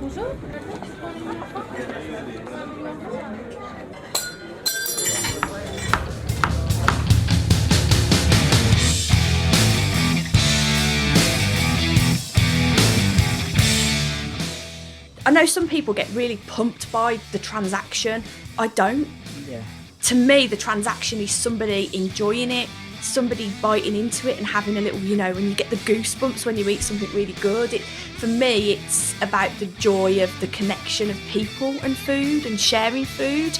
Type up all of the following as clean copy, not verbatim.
I know some people get really pumped by the transaction. I don't. Yeah. To me, the transaction is somebody enjoying it, somebody biting into it and having a little, when you get the goosebumps when you eat something really good. For me, it's about the joy of the connection of people and food and sharing food.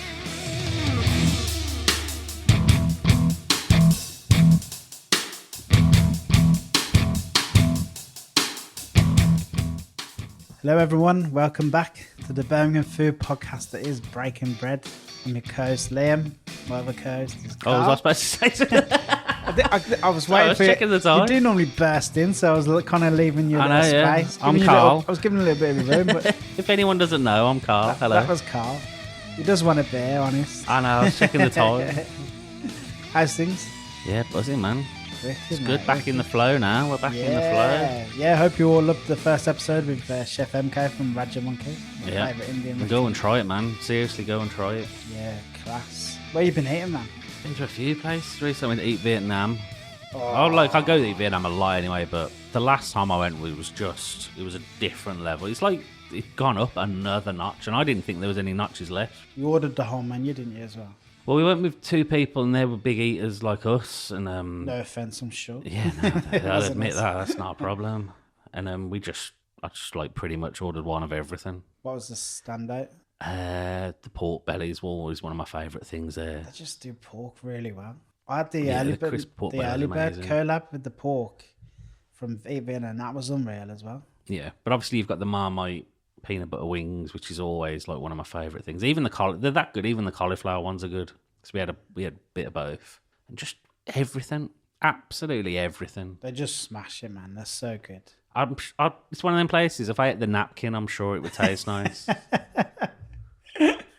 Hello everyone, welcome back to the Birmingham food podcast that is Breaking Bread. I'm your co-host Liam, my other co-host is Carl. Oh, was I supposed to say something? I was waiting for checking the time. You do normally burst in, so I was kind of leaving you a little space. I'm Carl. I was giving a little bit of room, but if anyone doesn't know, I'm Carl. Hello. That was Carl. He does want a beer, honest. I know, I was checking the time. How's things? Yeah, buzzing, man. It's good, back wicked. in the flow now. We're back in the flow. Yeah, I hope you all loved the first episode with Chef MK from Raja Monkey. My favourite Indian Go and try it, man. Seriously, go and try it. Yeah, class. Where you been eating, man? Been to a few places recently. I went to eat Vietnam. I go to eat Vietnam a lot anyway, but the last time I went, it was a different level. It's like it's gone up another notch, and I didn't think there was any notches left. You ordered the whole menu, didn't you, as well? Well, we went with two people, and they were big eaters like us, and no offense, I'm sure. Yeah, no, I'll admit that's not a problem. And I just like pretty much ordered one of everything. What was the standout? The pork bellies were always one of my favourite things there. They just do pork really well. I had the crisp pork belly early is bird amazing. collab with the pork from Vietnam, and that was unreal as well. Yeah, but obviously you've got the Marmite peanut butter wings, which is always like one of my favourite things. Even they're that good. Even the cauliflower ones are good. So we had a bit of both, and just everything, absolutely everything. They just smash it, man. They're so good. It's one of them places. If I ate the napkin, I'm sure it would taste nice.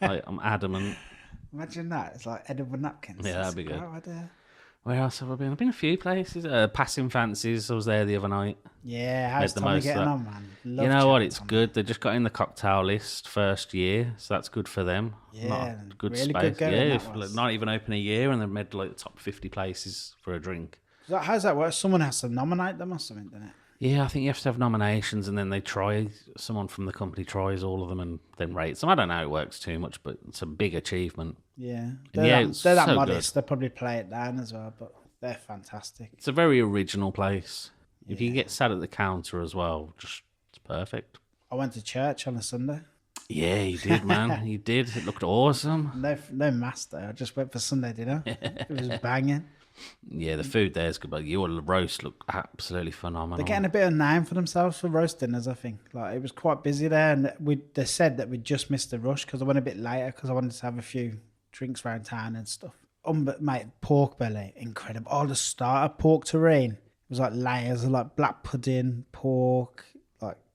I'm adamant. Imagine that. It's like edible napkins. Yeah, that'd be good. Idea. Where else have I been? I've been a few places. Passing Fancies. I was there the other night. Yeah, how's Tommy getting on, man? Love you know what? It's Tommy. good. They just got in the cocktail list first year, so that's good for them. Yeah, good really space. good going, Yeah, that was. not even open a year, and they've made like the top 50 places for a drink. How's that work? Someone has to nominate them or something, doesn't it? Yeah, I think you have to have nominations, and then someone from the company tries all of them and then rates them. I don't know how it works too much, but it's a big achievement. Yeah, they're that so modest. good. They probably play it down as well, but they're fantastic. It's a very original place. Yeah. If you get sat at the counter as well, it's perfect. I went to church on a Sunday. Yeah, you did, man. You did. It looked awesome. No mass though. I just went for Sunday dinner. It was banging. Yeah, the food there is good, but your roast looked absolutely phenomenal. They're getting a bit of name for themselves for roast dinners, I think. Like it was quite busy there, and they said that we just missed the rush because I went a bit later because I wanted to have a few drinks around town and stuff. But mate, pork belly, incredible. Oh, the starter pork terrine. It was like layers of like black pudding, pork,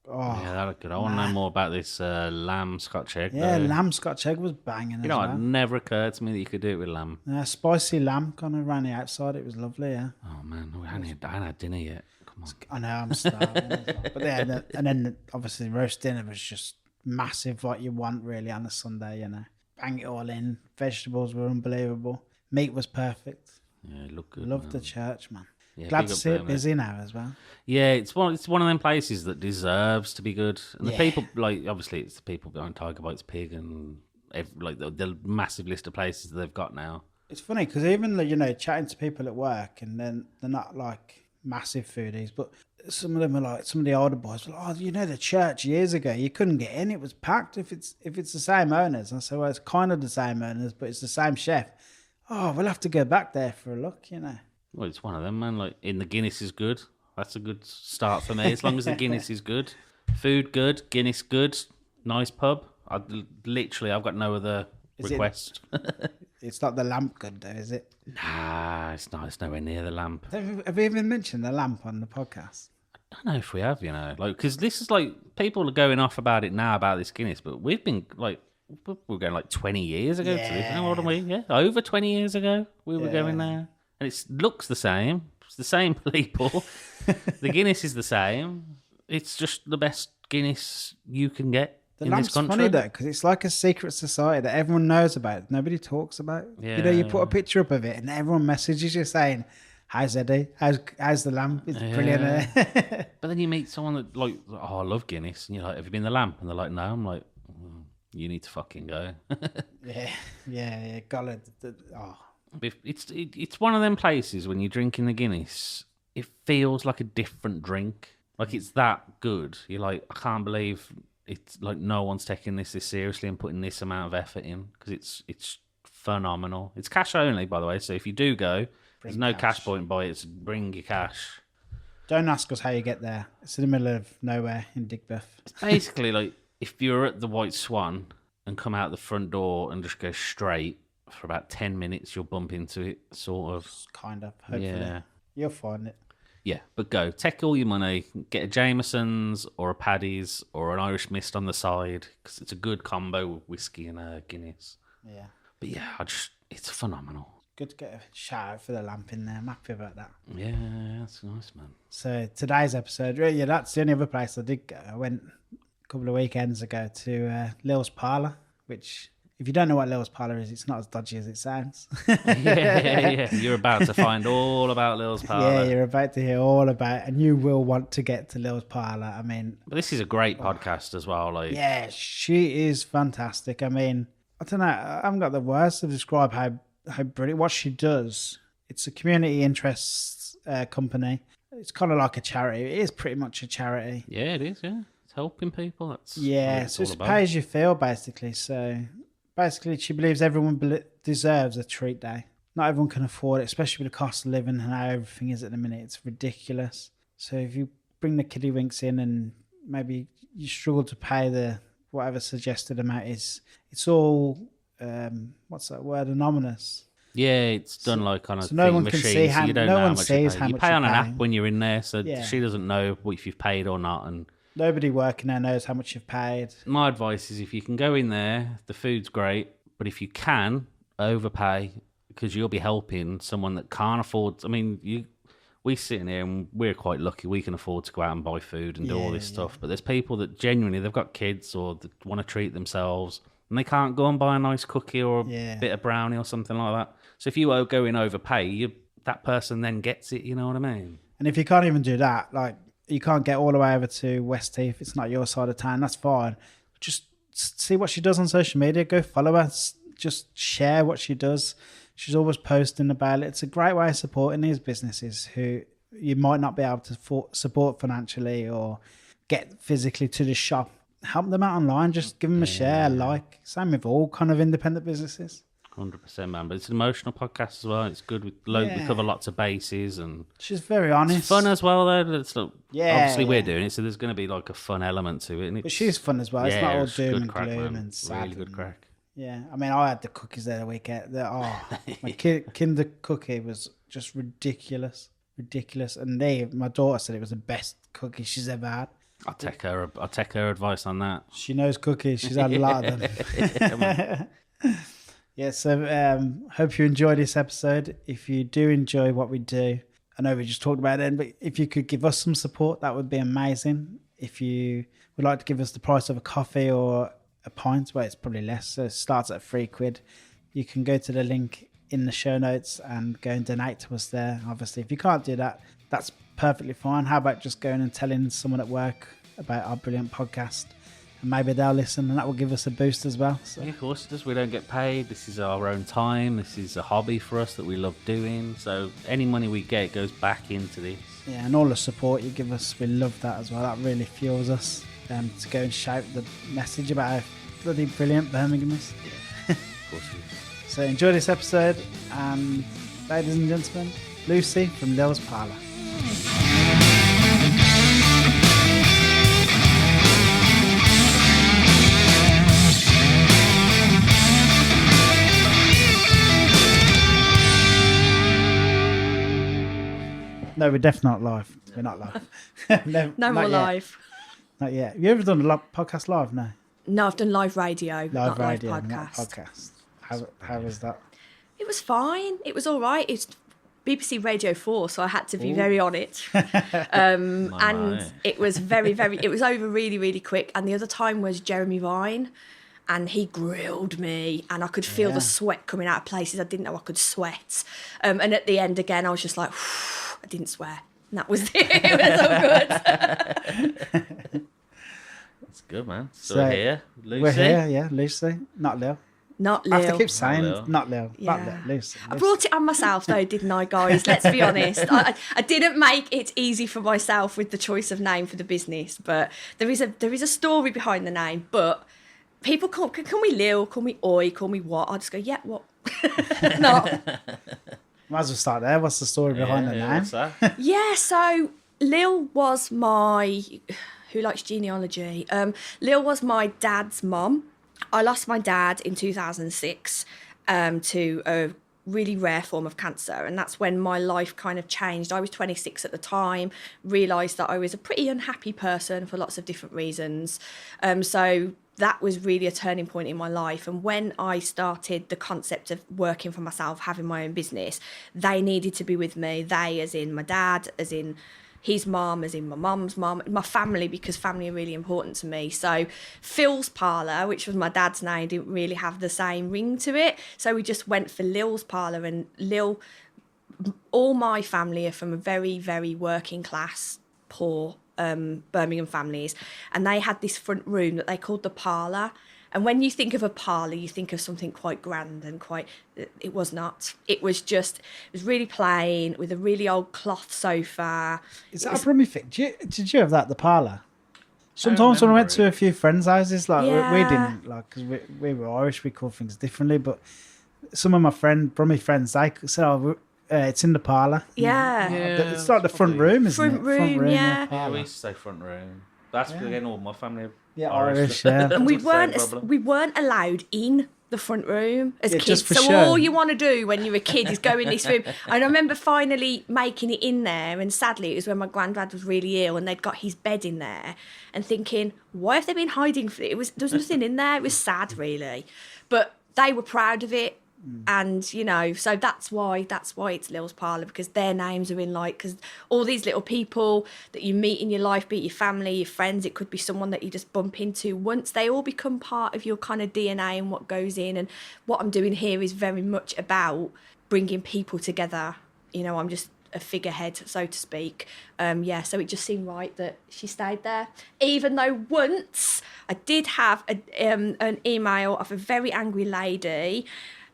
yeah, that looked good. I want to know more about this lamb Scotch egg. Yeah, though. lamb Scotch egg was banging. You know, it never occurred to me that you could do it with lamb. Spicy lamb kind of around the outside. It was lovely, yeah. Oh man, I haven't had dinner yet. Come on. I know, I'm starving as well. But yeah, and then obviously roast dinner was just massive, like you want really on a Sunday, you know. Bang it all in. Vegetables were unbelievable. Meat was perfect. Yeah, it looked good. Loved the church, man. Yeah, glad to see it busy now as well. Yeah, it's one of them places that deserves to be good. And the people, like, obviously it's the people behind Tiger Bites Pig and the massive list of places that they've got now. It's funny because even, you know, chatting to people at work and then they're not like massive foodies, but some of them are like, some of the older boys were like, oh, you know, the church years ago, you couldn't get in. It was packed if it's the same owners. And I said, well, it's kind of the same owners, but it's the same chef. Oh, we'll have to go back there for a look, you know. Well, it's one of them, man. Like, the Guinness is good. That's a good start for me. As long as the Guinness is good. Food good, Guinness good, nice pub. I've got no other request. It's not the lamp good though, is it? Nah, it's not. It's nowhere near the lamp. Have we even mentioned the lamp on the podcast? I don't know if we have, you know. Like, because this is like, people are going off about it now, about this Guinness, but we've been like, we're going like 20 years ago to this. How old are we? Yeah, over 20 years ago we were going there. And it looks the same. It's the same people. The Guinness is the same. It's just the best Guinness you can get The in lamp's this country. funny though, because it's like a secret society that everyone knows about. Nobody talks about. You know, you put a picture up of it, and everyone messages you saying, "How's Eddie? How's the lamp? It's brilliant." But then you meet someone that like, oh, I love Guinness, and you're like, have you been to the Lamp? And they're like, no. I'm like, you need to fucking go. yeah. Golly, oh. It's one of them places when you're drinking the Guinness, it feels like a different drink. Like it's that good. You're like, I can't believe it's like no one's taking this seriously and putting this amount of effort in, because it's phenomenal. It's cash only, by the way. So if you do go, there's no cash point by it. So bring your cash. Don't ask us how you get there. It's in the middle of nowhere in Digbeth. It's basically like if you're at the White Swan and come out the front door and just go straight for about 10 minutes, you'll bump into it, sort of. Kind of, hopefully. Yeah. You'll find it. Yeah, but go. Take all your money, get a Jameson's or a Paddy's or an Irish Mist on the side, because it's a good combo with whiskey and a Guinness. Yeah. But yeah, it's phenomenal. Good to get a shout out for the lamp in there. I'm happy about that. Yeah, that's nice, man. So today's episode, yeah, that's the only other place I did go. I went a couple of weekends ago to Lil's Parlour, which, if you don't know what Lil's Parlour is, it's not as dodgy as it sounds. yeah. You're about to find all about Lil's Parlour. Yeah, you're about to hear all about, and you will want to get to Lil's Parlour. I mean, but this is a great podcast as well. Like, yeah, she is fantastic. I mean, I don't know, I haven't got the words to describe how brilliant what she does. It's a community interests company. It's kind of like a charity. It is pretty much a charity. Yeah, it is. Yeah, it's helping people. That's so it's pay as you feel, basically. So basically, she believes everyone deserves a treat day. Not everyone can afford it, especially with the cost of living and how everything is at the minute. It's ridiculous. So if you bring the kiddie winks in and maybe you struggle to pay the whatever suggested amount is, it's all what's that word? Anonymous. Yeah, it's done like on a so no one machine, can see how, so you don't no know how one much sees you pay. how You much pay on an paying. app when you're in there, so Yeah. she doesn't know if you've paid or not. And Nobody working there knows how much you've paid. my advice is, if you can go in there, the food's great, but if you can, overpay, because you'll be helping someone that can't afford. I mean, we sit in here and we're quite lucky. We can afford to go out and buy food and do all this stuff. But there's people that genuinely, they've got kids or they want to treat themselves and they can't go and buy a nice cookie or a bit of brownie or something like that. So if you go in overpay, that person then gets it, you know what I mean? And if you can't even do that, like you can't get all the way over to West Heath, it's not your side of town, that's fine. Just see what she does on social media, go follow her, just share what she does. She's always posting about it. It's a great way of supporting these businesses who you might not be able to support financially or get physically to the shop. Help them out online, just give them a share, like. Same with all kind of independent businesses. 100%, man. But it's an emotional podcast as well. It's good. We cover lots of bases, and she's very honest. It's fun as well, though. It's like, obviously we're doing it, so there's going to be like a fun element to it. And but she's fun as well. It's not all doom and crack, gloom man. and sad. Really good crack. Yeah, I mean, I had the cookies there the weekend. My Kinder cookie was just ridiculous. And my daughter said it was the best cookie she's ever had. I'll take her advice on that. She knows cookies. She's had a lot of them. Yeah, so hope you enjoyed this episode. If you do enjoy what we do, I know we just talked about it, but if you could give us some support, that would be amazing. If you would like to give us the price of a coffee or a pint, well, it's probably less, so it starts at £3. You can go to the link in the show notes and go and donate to us there. Obviously, if you can't do that, that's perfectly fine. How about just going and telling someone at work about our brilliant podcast, and maybe they'll listen, and that will give us a boost as well. So. Yeah, of course it does. We don't get paid. This is our own time. This is a hobby for us that we love doing. So any money we get goes back into this. Yeah, and all the support you give us, we love that as well. That really fuels us to go and shout the message about how bloody brilliant Birmingham is. Yeah, of course it is. So enjoy this episode, and ladies and gentlemen, Lucy from Lil's Parlour. No, we're definitely not live. We're not live. No more live. Not yet. Have you ever done a podcast live? No. No, I've done live radio, not radio, live not podcast. How was that? It was fine. It was all right. It's BBC Radio 4, so I had to be very on it. And it was it was over really, really quick. And the other time was Jeremy Vine, and he grilled me, and I could feel the sweat coming out of places I didn't know I could sweat. And at the end again, I was just like, I didn't swear. And that was it. It was all good. That's good, man. So here, Lucy. We're here, yeah, Lucy, not Lil. Not I Lil. have to keep saying not Lil, not Yeah. Lil, Lucy. I brought it on myself though, didn't I, guys? Let's be honest. I didn't make it easy for myself with the choice of name for the business, but there is a story behind the name. But people call me Lil, call me Oi, call me what? I just go, yeah, what? No. Might as well start there. What's the story behind the name? What's that? Yeah, so Lil was my... Who likes genealogy? Lil was my dad's mum. I lost my dad in 2006 to a really rare form of cancer, and that's when my life kind of changed. I was 26 at the time, realised that I was a pretty unhappy person for lots of different reasons. So that was really a turning point in my life. And when I started the concept of working for myself, having my own business, they needed to be with me. They, as in my dad, as in his mum, as in my mum's mum, my family, because family are really important to me. So Phil's Parlour, which was my dad's name, didn't really have the same ring to it. So we just went for Lil's Parlour. And Lil, all my family are from a very, very working class, poor Birmingham families. And they had this front room that they called the Parlour. And when you think of a parlour, you think of something quite grand and quite... It was not. It was really plain with a really old cloth sofa. Is that a Brummy thing? Did you have that at the parlour? Sometimes when I went to a few friends' houses, like we didn't, like, because we were Irish, we called things differently. But some of my Brummy friends, they said, "Oh, it's in the parlour." Yeah. It's like the front room, isn't Front it? room, yeah. Yeah, we used to say front room. That's again all my family. Yeah, Irish, yeah. And we That's the same weren't problem. allowed in the front room as kids. just for So show. all you want to do when you're a kid is go in this room. And I remember finally making it in there, and sadly it was when my granddad was really ill and they'd got his bed in there, and thinking, why have they been hiding for it? There was nothing in there. It was sad, really. But they were proud of it. And, you know, so that's why it's Lil's Parlour, because their names are in, like, because all these little people that you meet in your life, be it your family, your friends, it could be someone that you just bump into, once they all become part of your kind of DNA and what goes in. And what I'm doing here is very much about bringing people together. You know, I'm just a figurehead, so to speak. So it just seemed right that she stayed there, even though once I did have an email of a very angry lady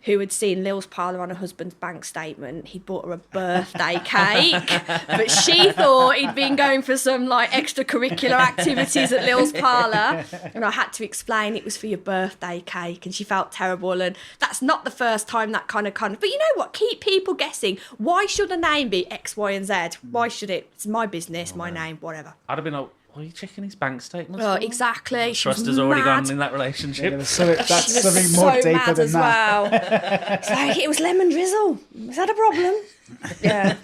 who had seen Lil's Parlour on her husband's bank statement. He'd bought her a birthday cake, but she thought he'd been going for some like extracurricular activities at Lil's Parlour, and I had to explain it was for your birthday cake, and she felt terrible. And that's not the first time that kind of. But you know what? Keep people guessing. Why should a name be X, Y, and Z? Why should it? It's my business, my name, whatever. I'd have been like, why are you checking his bank statements? Oh, for? exactly. She Trust was has already mad. gone in that relationship. That's She was something more so deeper mad than as that. well. It's like, it was lemon drizzle. Is that a problem? Yeah.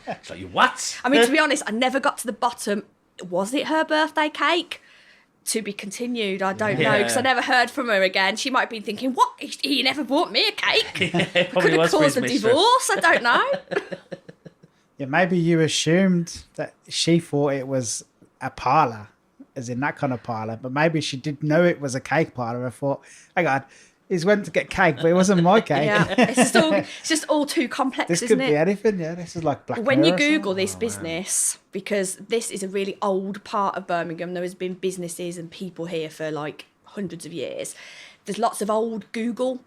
It's like, you what? I mean, to be honest, I never got to the bottom. Was it her birthday cake? To be continued. I don't know, because I never heard from her again. She might have been thinking, what? He never bought me a cake? It Could have caused a divorce. I don't know. Yeah, maybe you assumed that she thought it was a parlour, as in that kind of parlour, but maybe she did know it was a cake parlour. I thought, oh God, he's went to get cake, but it wasn't my cake. Yeah, it's just all too complex, This isn't could it? be anything, yeah. This is like Black When you Mirror or something. Google this business, because this is a really old part of Birmingham, there has been businesses and people here for like hundreds of years. There's lots of old Google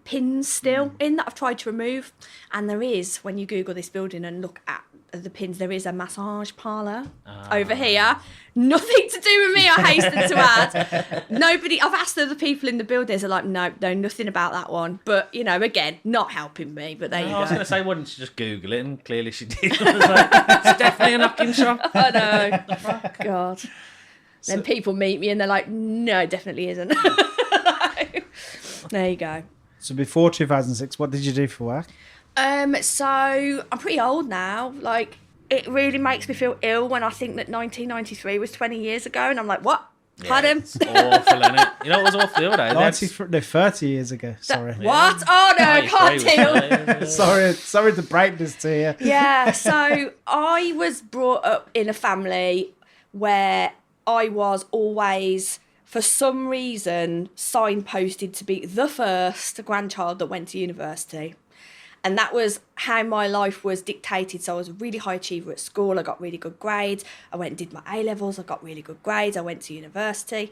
pins still in that I've tried to remove. And there is, when you Google this building and look at the pins, there is a massage parlour over here. Nothing to do with me, I hasten to add. Nobody, I've asked other people in the buildings, they're like, no, nothing about that one. But, you know, again, not helping me, but there you I was go. going to say, why didn't you just Google it? And clearly she did. I was like, it's definitely a knocking shop. I know. God. Then people meet me and they're like, no, definitely isn't. There you go. So before 2006, what did you do for work? So I'm pretty old now. Like, it really makes me feel ill when I think that 1993 was 20 years ago, and I'm like, what? Pardon? It's awful, isn't it? You know what was awful the other day? 30 years ago. Sorry. What? Oh no, I can't deal. Sorry to break this to you. Yeah, so I was brought up in a family where I was always, for some reason, signposted to be the first grandchild that went to university. And that was how my life was dictated. So I was a really high achiever at school. I got really good grades. I went and did my A-levels. I got really good grades. I went to university.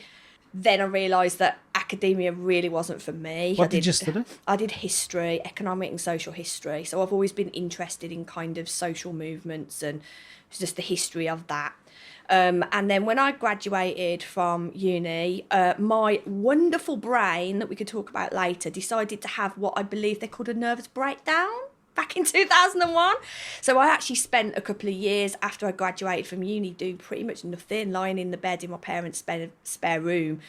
Then I realised that academia really wasn't for me. What did you study? I did history, economic and social history. So I've always been interested in kind of social movements and just the history of that. And then when I graduated from uni, my wonderful brain, that we could talk about later, decided to have what I believe they called a nervous breakdown back in 2001. So I actually spent a couple of years after I graduated from uni doing pretty much nothing, lying in the bed in my parents' spare room,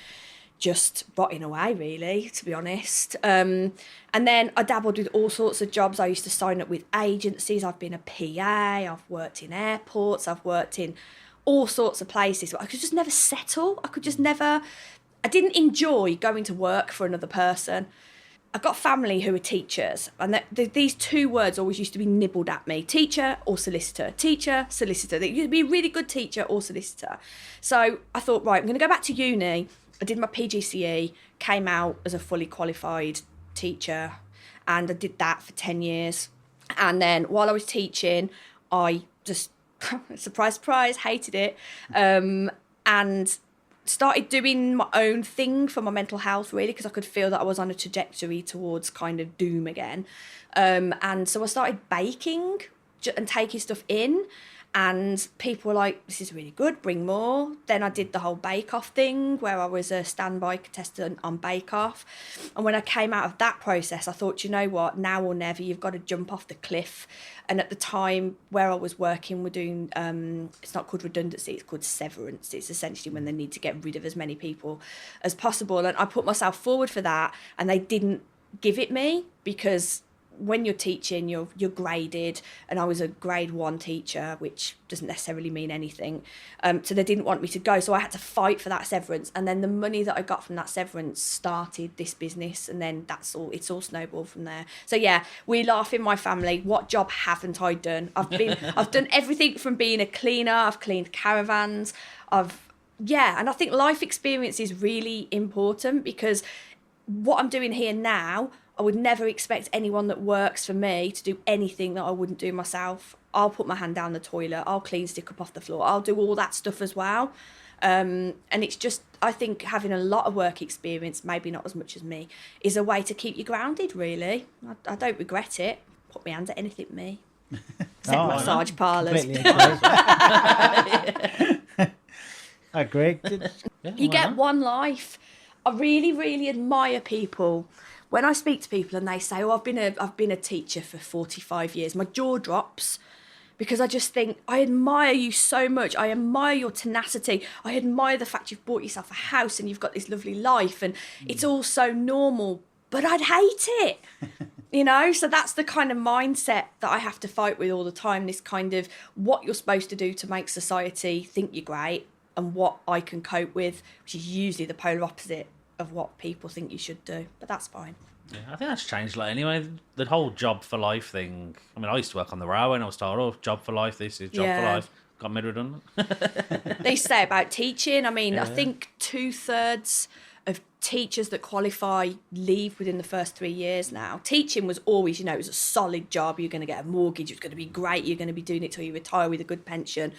just rotting away, really, to be honest. And then I dabbled with all sorts of jobs. I used to sign up with agencies. I've been a PA, I've worked in airports, I've worked in all sorts of places, but I could just never settle. I didn't enjoy going to work for another person. I've got family who are teachers, and these two words always used to be nibbled at me: teacher or solicitor, teacher, solicitor. They used to be a really good teacher or solicitor. So I thought, right, I'm going to go back to uni. I did my PGCE, came out as a fully qualified teacher, and I did that for 10 years. And then while I was teaching, I just surprise, surprise, hated it, and started doing my own thing for my mental health, really, because I could feel that I was on a trajectory towards kind of doom again. And so I started baking and taking stuff in, and people were like, this is really good, bring more. Then I did the whole Bake Off thing where I was a standby contestant on Bake Off. And when I came out of that process, I thought, you know what, now or never, you've got to jump off the cliff. And at the time where I was working, we're doing, it's not called redundancy, it's called severance. It's essentially when they need to get rid of as many people as possible. And I put myself forward for that, and they didn't give it me, because when you're teaching, you're graded, and I was a grade 1 teacher, which doesn't necessarily mean anything. So they didn't want me to go, so I had to fight for that severance. And then the money that I got from that severance started this business, and then it's all snowballed from there. So yeah, we laugh in my family. What job haven't I done? I've done everything from being a cleaner. I've cleaned caravans. And I think life experience is really important, because what I'm doing here now, I would never expect anyone that works for me to do anything that I wouldn't do myself. I'll put my hand down the toilet, I'll clean stick up off the floor, I'll do all that stuff as well. And it's just, I think having a lot of work experience, maybe not as much as me, is a way to keep you grounded, really. I don't regret it. Put my hand at anything, me. Except massage parlours. I agree. You get one life. I really, really admire people. When I speak to people and they say, "Oh, I've been a teacher for 45 years," my jaw drops, because I just think, I admire you so much. I admire your tenacity. I admire the fact you've bought yourself a house and you've got this lovely life, and it's all so normal, but I'd hate it. So that's the kind of mindset that I have to fight with all the time, this kind of what you're supposed to do to make society think you're great, and what I can cope with, which is usually the polar opposite of what people think you should do, but that's fine. Yeah, I think that's changed. Like, anyway, the whole job for life thing. I mean, I used to work on the railway, and I was told, "Oh, job for life. This is job for life." Got made redundant. They used to say about teaching. I mean, I think 2/3 of teachers that qualify leave within the first 3 years now. Teaching was always, it was a solid job. You're going to get a mortgage. It's going to be great. You're going to be doing it till you retire with a good pension.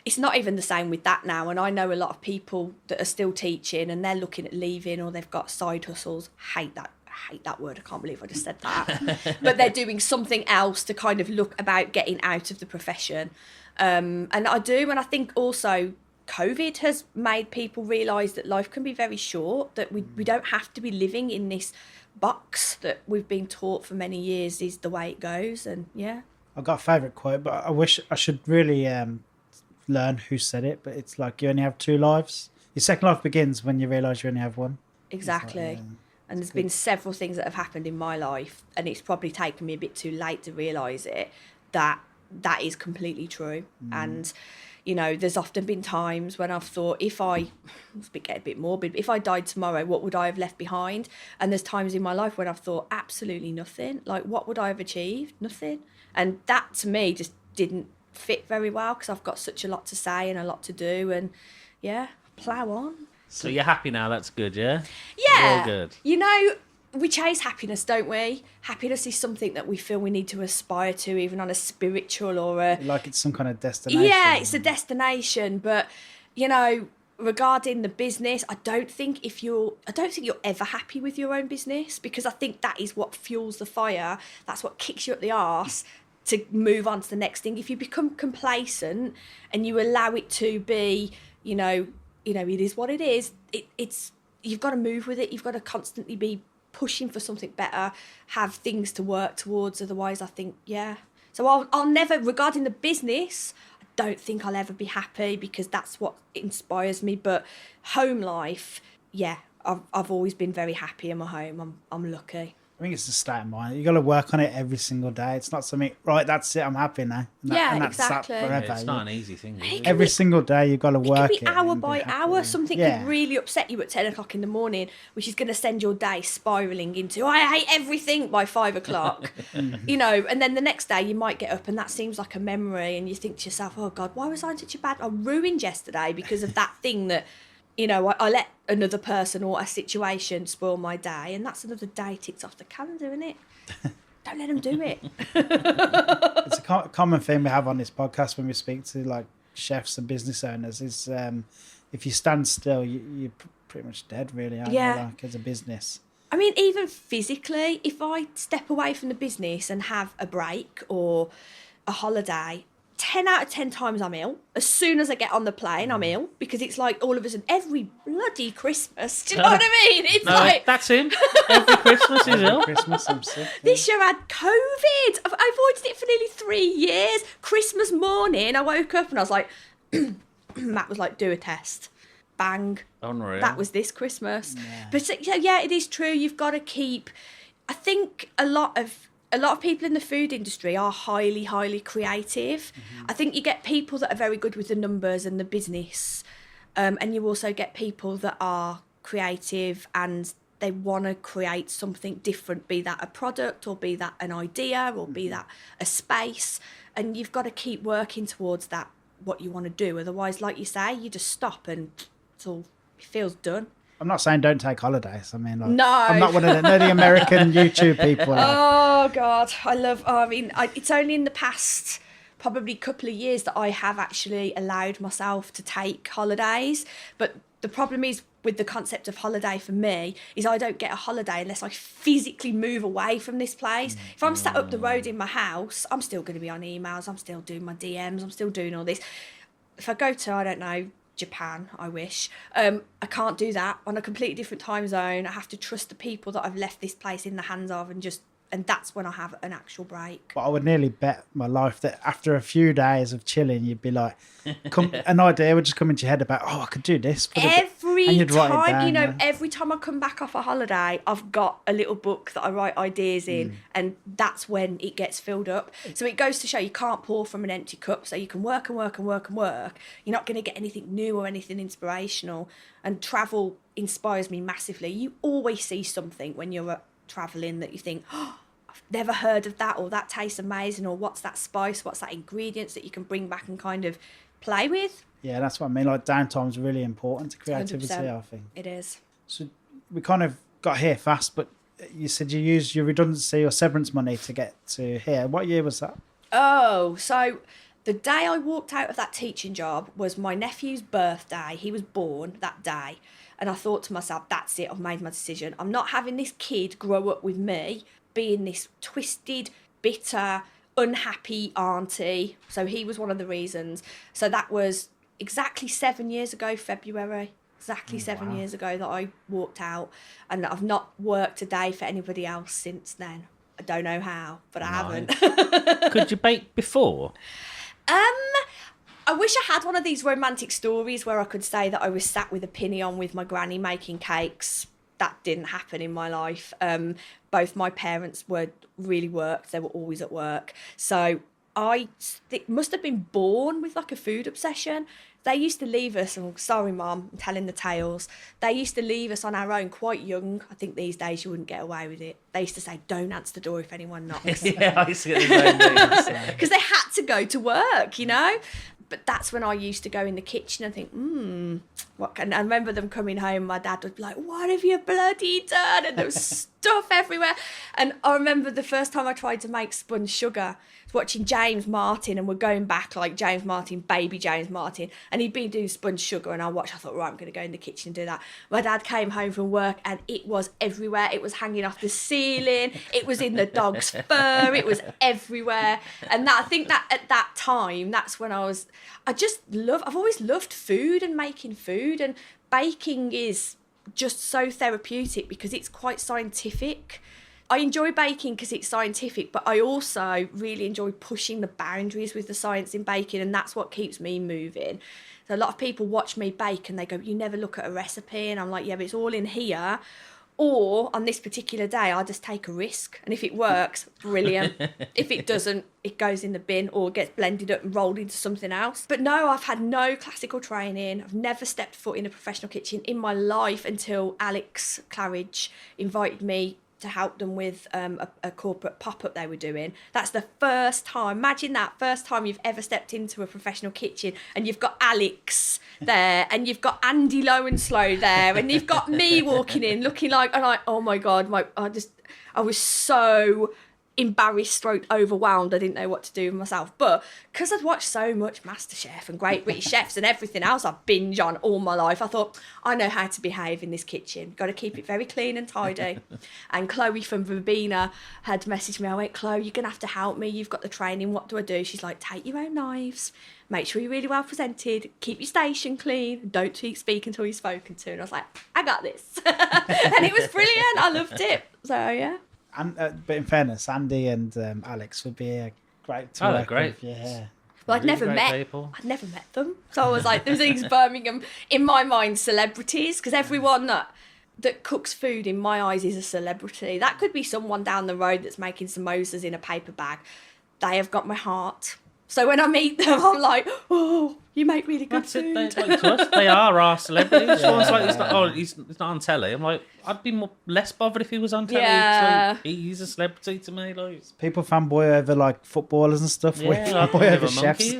It's not even the same with that now, and I know a lot of people that are still teaching and they're looking at leaving, or they've got side hustles. I hate that word. I can't believe I just said that. But they're doing something else to kind of look about getting out of the profession. And I do, and I think also COVID has made people realise that life can be very short, that we don't have to be living in this box that we've been taught for many years is the way it goes. And yeah. I've got a favourite quote, but I wish I should really learn who said it, but it's like, you only have 2 lives. Your second life begins when you realise you only have one. Exactly. Like, and there's been several things that have happened in my life, and it's probably taken me a bit too late to realise it, that is completely true. And You know, there's often been times when I've thought, if I, get a bit morbid, but if I died tomorrow, what would I have left behind? And there's times in my life when I've thought, absolutely nothing. Like, what would I have achieved? Nothing. And that, to me, just didn't fit very well, because I've got such a lot to say and a lot to do, and yeah, plough on. So you're happy now? That's good, yeah? Yeah. All good. You know, we chase happiness, don't we? Happiness is something that we feel we need to aspire to, even on a spiritual or a... Like it's some kind of destination. Yeah, it's a destination. But, you know, regarding the business, I don't think you're ever happy with your own business, because I think that is what fuels the fire. That's what kicks you up the arse to move on to the next thing. If you become complacent and you allow it to be, you know, it is what it is. It's you've got to move with it. You've got to constantly be pushing for something better, have things to work towards. Otherwise, I think, yeah. So I'll never, regarding the business, I don't think I'll ever be happy, because that's what inspires me. But home life, yeah, I've always been very happy in my home. I'm lucky. I think it's a state of mind. You got to work on it every single day. It's not something, right, that's it, I'm happy now. And that's exactly. that forever. Yeah, it's not an easy thing. Is it? Every single day you've got to work It could be hour and by happy. hour. Something could really upset you at 10 o'clock in the morning, which is going to send your day spiralling into, I hate everything, by 5 o'clock. You know, and then the next day you might get up and that seems like a memory, and you think to yourself, oh God, why was I such a bad... I ruined yesterday because of that thing that, you know, I let another person or a situation spoil my day, and that's another day ticked off the calendar, isn't it? Don't let them do it. It's a common thing we have on this podcast when we speak to like chefs and business owners is if you stand still, you're pretty much dead, really, aren't you, like, as a business. I mean, even physically, if I step away from the business and have a break or a holiday, 10 out of 10 times I'm ill. As soon as I get on the plane, I'm ill, because it's like all of a sudden every bloody Christmas. Do you know what I mean? It's like, that's him. Every Christmas is ill. Christmas, I'm sick. this year I had COVID. I avoided it for nearly 3 years. Christmas morning, I woke up and I was like, Matt was like, do a test. Bang. Unreal. That was this Christmas. Yeah. But yeah, it is true. You've got to keep... I think a lot of people in the food industry are highly, highly creative. Mm-hmm. I think you get people that are very good with the numbers and the business. And you also get people that are creative and they want to create something different, be that a product or be that an idea or be that a space. And you've got to keep working towards that, what you want to do. Otherwise, like you say, you just stop and it feels done. I'm not saying don't take holidays. I mean, like, No. I'm not one of the American YouTube people. Like. Oh, God. It's only in the past probably couple of years that I have actually allowed myself to take holidays. But the problem is with the concept of holiday for me is I don't get a holiday unless I physically move away from this place. If I'm sat up the road in my house, I'm still going to be on emails. I'm still doing my DMs. I'm still doing all this. If I go to, I don't know, Japan, I wish. I can't do that on a completely different time zone. I have to trust the people that I've left this place in the hands of, and that's when I have an actual break. But I would nearly bet my life that after a few days of chilling, you'd be like, an idea would just come into your head about, oh, I could do this. Every time, down, every time I come back off a holiday, I've got a little book that I write ideas in, and that's when it gets filled up. So it goes to show you can't pour from an empty cup, so you can work and work and work and work. You're not going to get anything new or anything inspirational, and travel inspires me massively. You always see something when you're travelling that you think, oh, I've never heard of that, or that tastes amazing, or what's that spice, what's that ingredients that you can bring back and kind of play with. Yeah, that's what I mean. Like, downtime's really important to creativity, 100%. I think. It is. So we kind of got here fast, but you said you used your redundancy or severance money to get to here. What year was that? Oh, so the day I walked out of that teaching job was my nephew's birthday. He was born that day. And I thought to myself, that's it, I've made my decision. I'm not having this kid grow up with me being this twisted, bitter, unhappy auntie. So he was one of the reasons. So that was exactly 7 years ago, February. Exactly 7 years ago that I walked out. And I've not worked a day for anybody else since then. I don't know how, but I haven't. Could you bake before? I wish I had one of these romantic stories where I could say that I was sat with a pinny on with my granny making cakes. That didn't happen in my life. Both my parents really worked. They were always at work. So must have been born with like a food obsession. They used to leave us, oh, sorry mum, I'm telling the tales. They used to leave us on our own quite young. I think these days you wouldn't get away with it. They used to say, don't answer the door if anyone knocks. Yeah, I used to get the same thing. Because they had to go to work, you know? But that's when I used to go in the kitchen and think, what can... I remember them coming home, my dad would be like, what have you bloody done? And there was stuff everywhere. And I remember the first time I tried to make sponge sugar, I was watching James Martin, and we're going back like James Martin, baby James Martin, and he'd been doing sponge sugar, and I thought, right, I'm going to go in the kitchen and do that. My dad came home from work and it was everywhere. It was hanging off the ceiling. It was in the dog's fur. It was everywhere. And I think that at that time, that's when I've always loved food and making food, and baking is just so therapeutic because it's quite scientific. I enjoy baking because it's scientific, but I also really enjoy pushing the boundaries with the science in baking, and that's what keeps me moving. So a lot of people watch me bake and they go, you never look at a recipe, and I'm like, yeah, but it's all in here. Or on this particular day, I just take a risk, and if it works, brilliant. If it doesn't, it goes in the bin or gets blended up and rolled into something else. But no, I've had no classical training. I've never stepped foot in a professional kitchen in my life until Alex Claridge invited me to help them with a corporate pop-up they were doing. That's the first time, imagine that, first time you've ever stepped into a professional kitchen, and you've got Alex there, and you've got Andy Lowenslow there, and you've got me walking in looking like, and oh my God, I was so embarrassed stroke overwhelmed. I didn't know what to do with myself. But because I'd watched so much MasterChef and Great British Chefs and everything else I've binge on all my life, I thought, I know how to behave in this kitchen. Got to keep it very clean and tidy. And Chloe from Verbena had messaged me. I went, Chloe, you're going to have to help me. You've got the training. What do I do? She's like, take your own knives. Make sure you're really well presented. Keep your station clean. Don't speak until you're spoken to. And I was like, I got this. And it was brilliant. I loved it. So, yeah. And, but in fairness, Andy and Alex would be great to work they're great. with. Yeah. Well, I'd never met them. So I was like, there's these Birmingham, in my mind, celebrities, because everyone that cooks food, in my eyes, is a celebrity. That could be someone down the road that's making samosas in a paper bag. They have got my heart. So when I meet them, I'm like, oh, you make really good food. Like, to us, they are our celebrities. Someone's like, he's not on telly. I'm like, I'd be less bothered if he was on telly. Yeah. Like, he's a celebrity to me. Like, people fanboy over like footballers and stuff. yeah, We fanboy over chefs.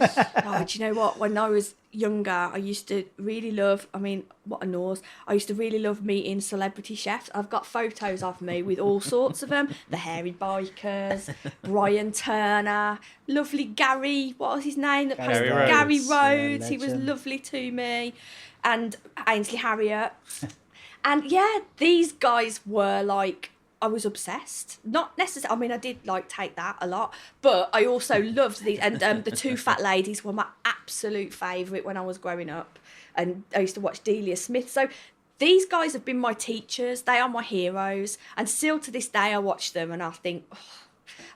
Oh, do you know what? When I was younger, I used to really love, what a nose. I used to really love meeting celebrity chefs. I've got photos of me with all sorts of them. The hairy bikers, Brian Turner, lovely Gary, what was his name? Gary Rhodes. Gary Rhodes. Yeah, he was legend. lovely to me. And Ainsley Harriott. And yeah, these guys were like, I was obsessed. Not necessarily, I did like take that a lot, but I also loved these. And the two fat ladies were my absolute favourite when I was growing up. And I used to watch Delia Smith. So these guys have been my teachers. They are my heroes. And still to this day, I watch them and I think,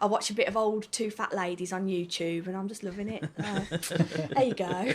I watch a bit of old two fat ladies on YouTube and I'm just loving it. There you go.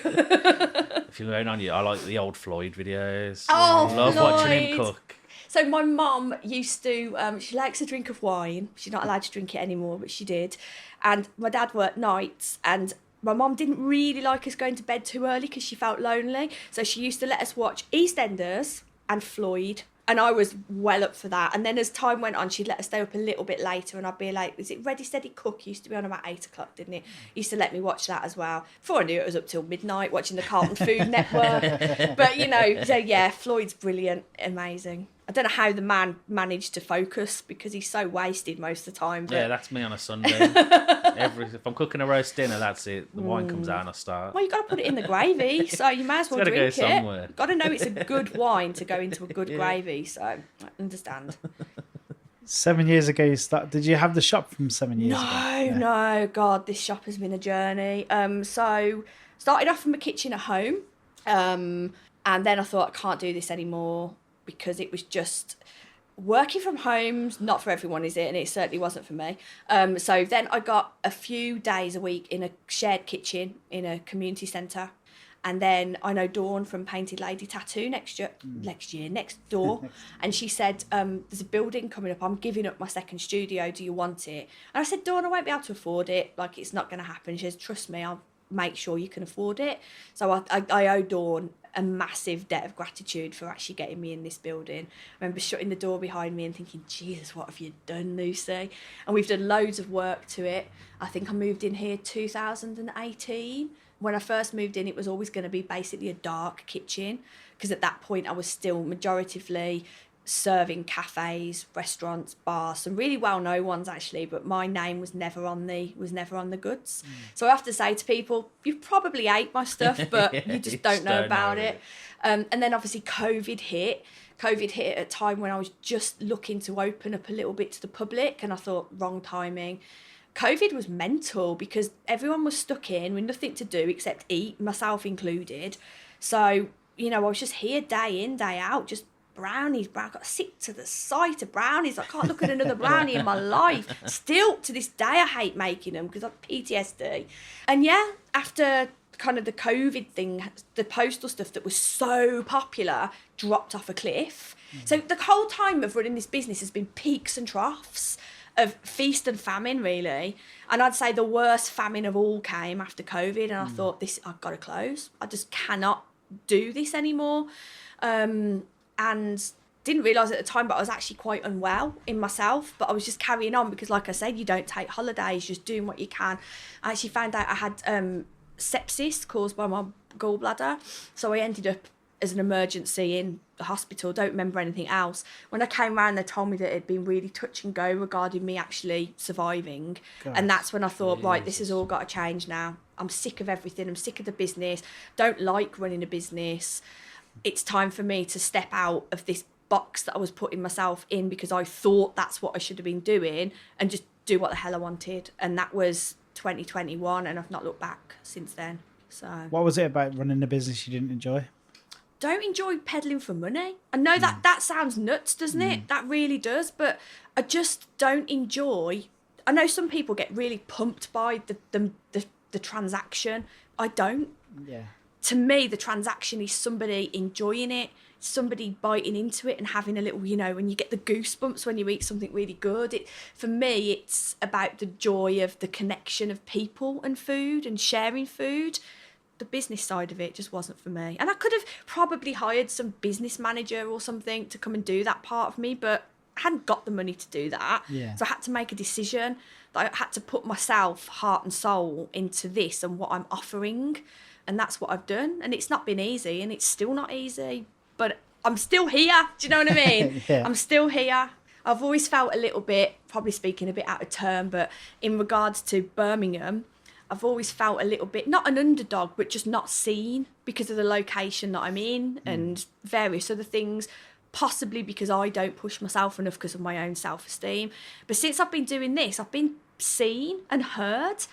if you're going on, I like the old Floyd videos. Oh, I love watching him Floyd. cook. So my mum used to, she likes a drink of wine. She's not allowed to drink it anymore, but she did. And my dad worked nights and my mum didn't really like us going to bed too early because she felt lonely. So she used to let us watch EastEnders and Floyd. And I was well up for that. And then as time went on, she'd let us stay up a little bit later and I'd be like, is it Ready, Steady, Cook? Used to be on about 8 o'clock, didn't it? Used to let me watch that as well. Before I knew it, was up till midnight watching the Carlton Food Network. But, so yeah, Floyd's brilliant, amazing. I don't know how the man managed to focus because he's so wasted most of the time. But... Yeah, that's me on a Sunday. If I'm cooking a roast dinner, that's it. The wine comes out and I start. Well, you've got to put it in the gravy, so you may as well It's gotta drink go it. somewhere. You've got to know it's a good wine to go into a good gravy, so I understand. 7 years ago, you started. Did you have the shop from 7 years ago? No, God, this shop has been a journey. So started off from a kitchen at home, and then I thought I can't do this anymore because it was just working from home's not for everyone, is it? And it certainly wasn't for me. So then I got a few days a week in a shared kitchen in a community centre. And then I know Dawn from Painted Lady Tattoo next door. And she said, there's a building coming up. I'm giving up my second studio. Do you want it? And I said, Dawn, I won't be able to afford it. Like, it's not going to happen. She says, trust me, I'll make sure you can afford it. So I owe Dawn a massive debt of gratitude for actually getting me in this building. I remember shutting the door behind me and thinking, Jesus, what have you done, Lucy? And we've done loads of work to it. I think I moved in here 2018. When I first moved in, it was always going to be basically a dark kitchen, because at that point I was still majoritively serving cafes, restaurants, bars, some really well-known ones actually, but my name was never on the goods. So I have to say to people, you've probably ate my stuff, but you just don't know about it. And then obviously COVID hit at a time when I was just looking to open up a little bit to the public, and I thought, wrong timing. COVID was mental because everyone was stuck in with nothing to do except eat, myself included. So, I was just here day in, day out, just brownies. I got sick to the sight of brownies. I can't look at another brownie in my life. Still, to this day, I hate making them because I've PTSD. And yeah, after kind of the COVID thing, the postal stuff that was so popular dropped off a cliff. So the whole time of running this business has been peaks and troughs of feast and famine, really. And I'd say the worst famine of all came after COVID, and I thought, I've got to close. I just cannot do this anymore. And didn't realise at the time, but I was actually quite unwell in myself, but I was just carrying on because, like I said, you don't take holidays, just doing what you can. I actually found out I had sepsis caused by my gallbladder, so I ended up as an emergency in the hospital. Don't remember anything else. When I came round, they told me that it had been really touch and go regarding me actually surviving. God. And that's when I thought, right, this has all got to change now. I'm sick of everything. I'm sick of the business. Don't like running a business. It's time for me to step out of this box that I was putting myself in because I thought that's what I should have been doing, and just do what the hell I wanted. And that was 2021, and I've not looked back since then. So what was it about running a business you didn't enjoy? Don't enjoy peddling for money. I know that sounds nuts, doesn't it? That really does. But I just don't enjoy. I know some people get really pumped by the transaction. I don't. Yeah. To me, the transaction is somebody enjoying it, somebody biting into it and having a little, when you get the goosebumps when you eat something really good. For me, it's about the joy of the connection of people and food and sharing food. The business side of it just wasn't for me. And I could have probably hired some business manager or something to come and do that part of me, but I hadn't got the money to do that. Yeah. So I had to make a decision that I had to put myself, heart and soul, into this and what I'm offering. And that's what I've done. And it's not been easy, and it's still not easy. But I'm still here. Do you know what I mean? Yeah. I'm still here. I've always felt a little bit, probably speaking a bit out of turn, but in regards to Birmingham, I've always felt a little bit, not an underdog, but just not seen because of the location that I'm in and various other things, possibly because I don't push myself enough because of my own self-esteem. But since I've been doing this, I've been seen and heard.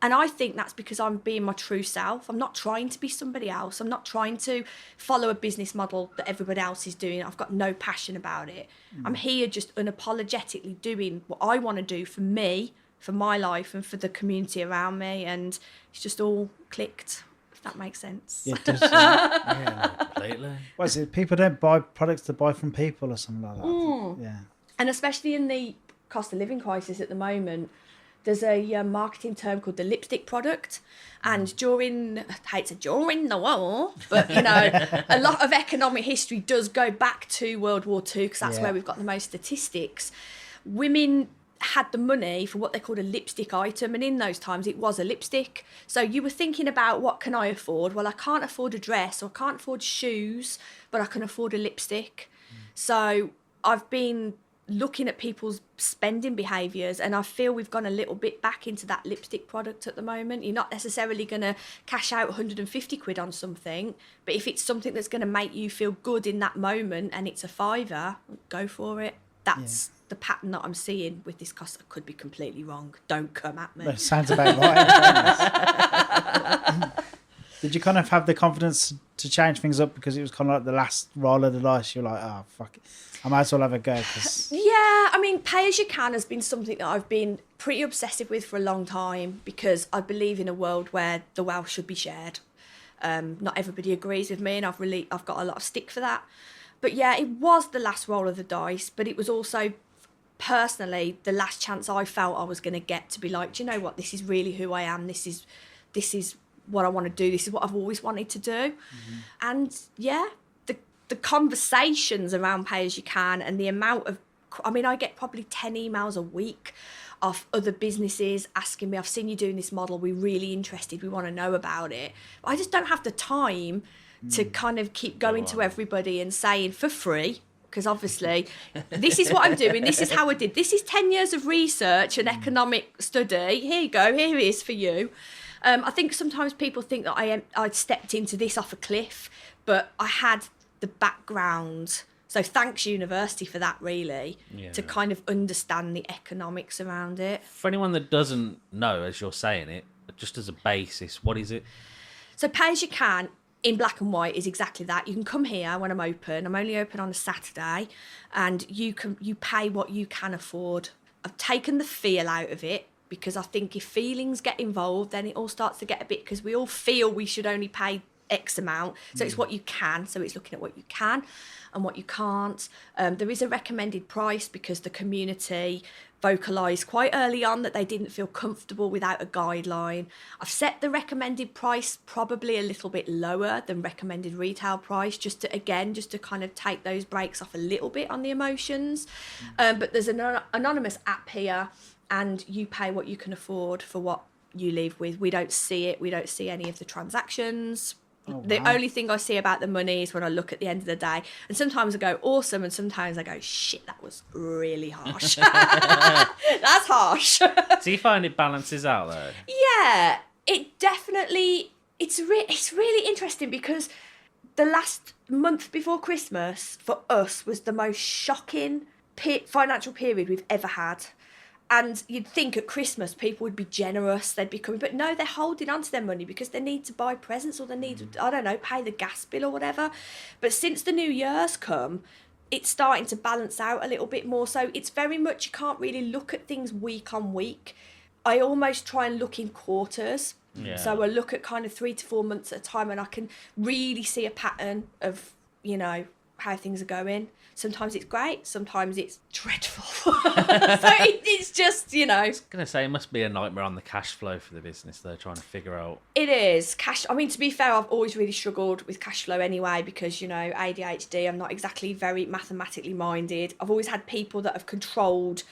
And I think that's because I'm being my true self. I'm not trying to be somebody else. I'm not trying to follow a business model that everybody else is doing. I've got no passion about it. I'm here just unapologetically doing what I want to do for me, for my life, and for the community around me. And it's just all clicked, if that makes sense. Yeah, it does. Yeah, completely. What is it? People don't buy products to buy from people or something like that. Yeah. And especially in the cost of living crisis at the moment, there's a marketing term called the lipstick product. And during the war, but, a lot of economic history does go back to World War II because that's where we've got the most statistics. Women had the money for what they called a lipstick item, and in those times it was a lipstick. So you were thinking about, what can I afford? Well, I can't afford a dress, or I can't afford shoes, but I can afford a lipstick. So I've been looking at people's spending behaviours, and I feel we've gone a little bit back into that lipstick product at the moment. You're not necessarily going to cash out 150 quid on something, but if it's something that's going to make you feel good in that moment and it's a fiver, go for it. That's the pattern that I'm seeing with this cost. I could be completely wrong. Don't come at me. That sounds about right. Did you kind of have the confidence to change things up because it was kind of like the last roll of the dice? You're like, oh, fuck it. I might as well have a go. Yeah, I mean, pay as you can has been something that I've been pretty obsessive with for a long time because I believe in a world where the wealth should be shared. Not everybody agrees with me, and I've got a lot of stick for that. But yeah, it was the last roll of the dice, but it was also personally the last chance I felt I was going to get to be like, do you know what? This is really who I am. This is what I want to do. This is what I've always wanted to do. And yeah, the conversations around Pay As You Can and the amount of, I mean, I get probably 10 emails a week of other businesses asking me, I've seen you doing this model, we're really interested, we want to know about it. But I just don't have the time to kind of keep going to everybody and saying for free, because obviously this is what I'm doing, this is how I did, this is 10 years of research and economic study, here you go, here it is for you. I think sometimes people think that I'd stepped into this off a cliff, but I had the background. So thanks university for that, really, to kind of understand the economics around it. For anyone that doesn't know, as you're saying it, just as a basis, what is it? So Pay As You Can, in black and white, is exactly that. You can come here when I'm open. I'm only open on a Saturday, and you pay what you can afford. I've taken the feel out of it, because I think if feelings get involved, then it all starts to get a bit, because we all feel we should only pay X amount. So it's what you can. So it's looking at what you can and what you can't. There is a recommended price, because the community vocalised quite early on that they didn't feel comfortable without a guideline. I've set the recommended price probably a little bit lower than recommended retail price, just to kind of take those breaks off a little bit on the emotions. But there's an anonymous app here, and you pay what you can afford for what you leave with. We don't see it. We don't see any of the transactions. The only thing I see about the money is when I look at the end of the day. And sometimes I go, awesome, and sometimes I go, shit, that was really harsh. That's harsh. Do you find it balances out, though? Yeah, it definitely, it's really interesting, because the last month before Christmas for us was the most shocking financial period we've ever had. And you'd think at Christmas people would be generous, they'd be coming, but no, they're holding on to their money because they need to buy presents, or they need, I don't know, pay the gas bill or whatever. But since the New Year's come, it's starting to balance out a little bit more. So it's very much, you can't really look at things week on week. I almost try and look in quarters. Yeah. So I look at kind of 3 to 4 months at a time, and I can really see a pattern of, you know, how things are going. Sometimes it's great, sometimes it's dreadful. So it's just, you know. I was going to say, it must be a nightmare on the cash flow for the business, though, trying to figure out. It is. I mean, to be fair, I've always really struggled with cash flow anyway, because, you know, ADHD, I'm not exactly very mathematically minded. I've always had people that have controlled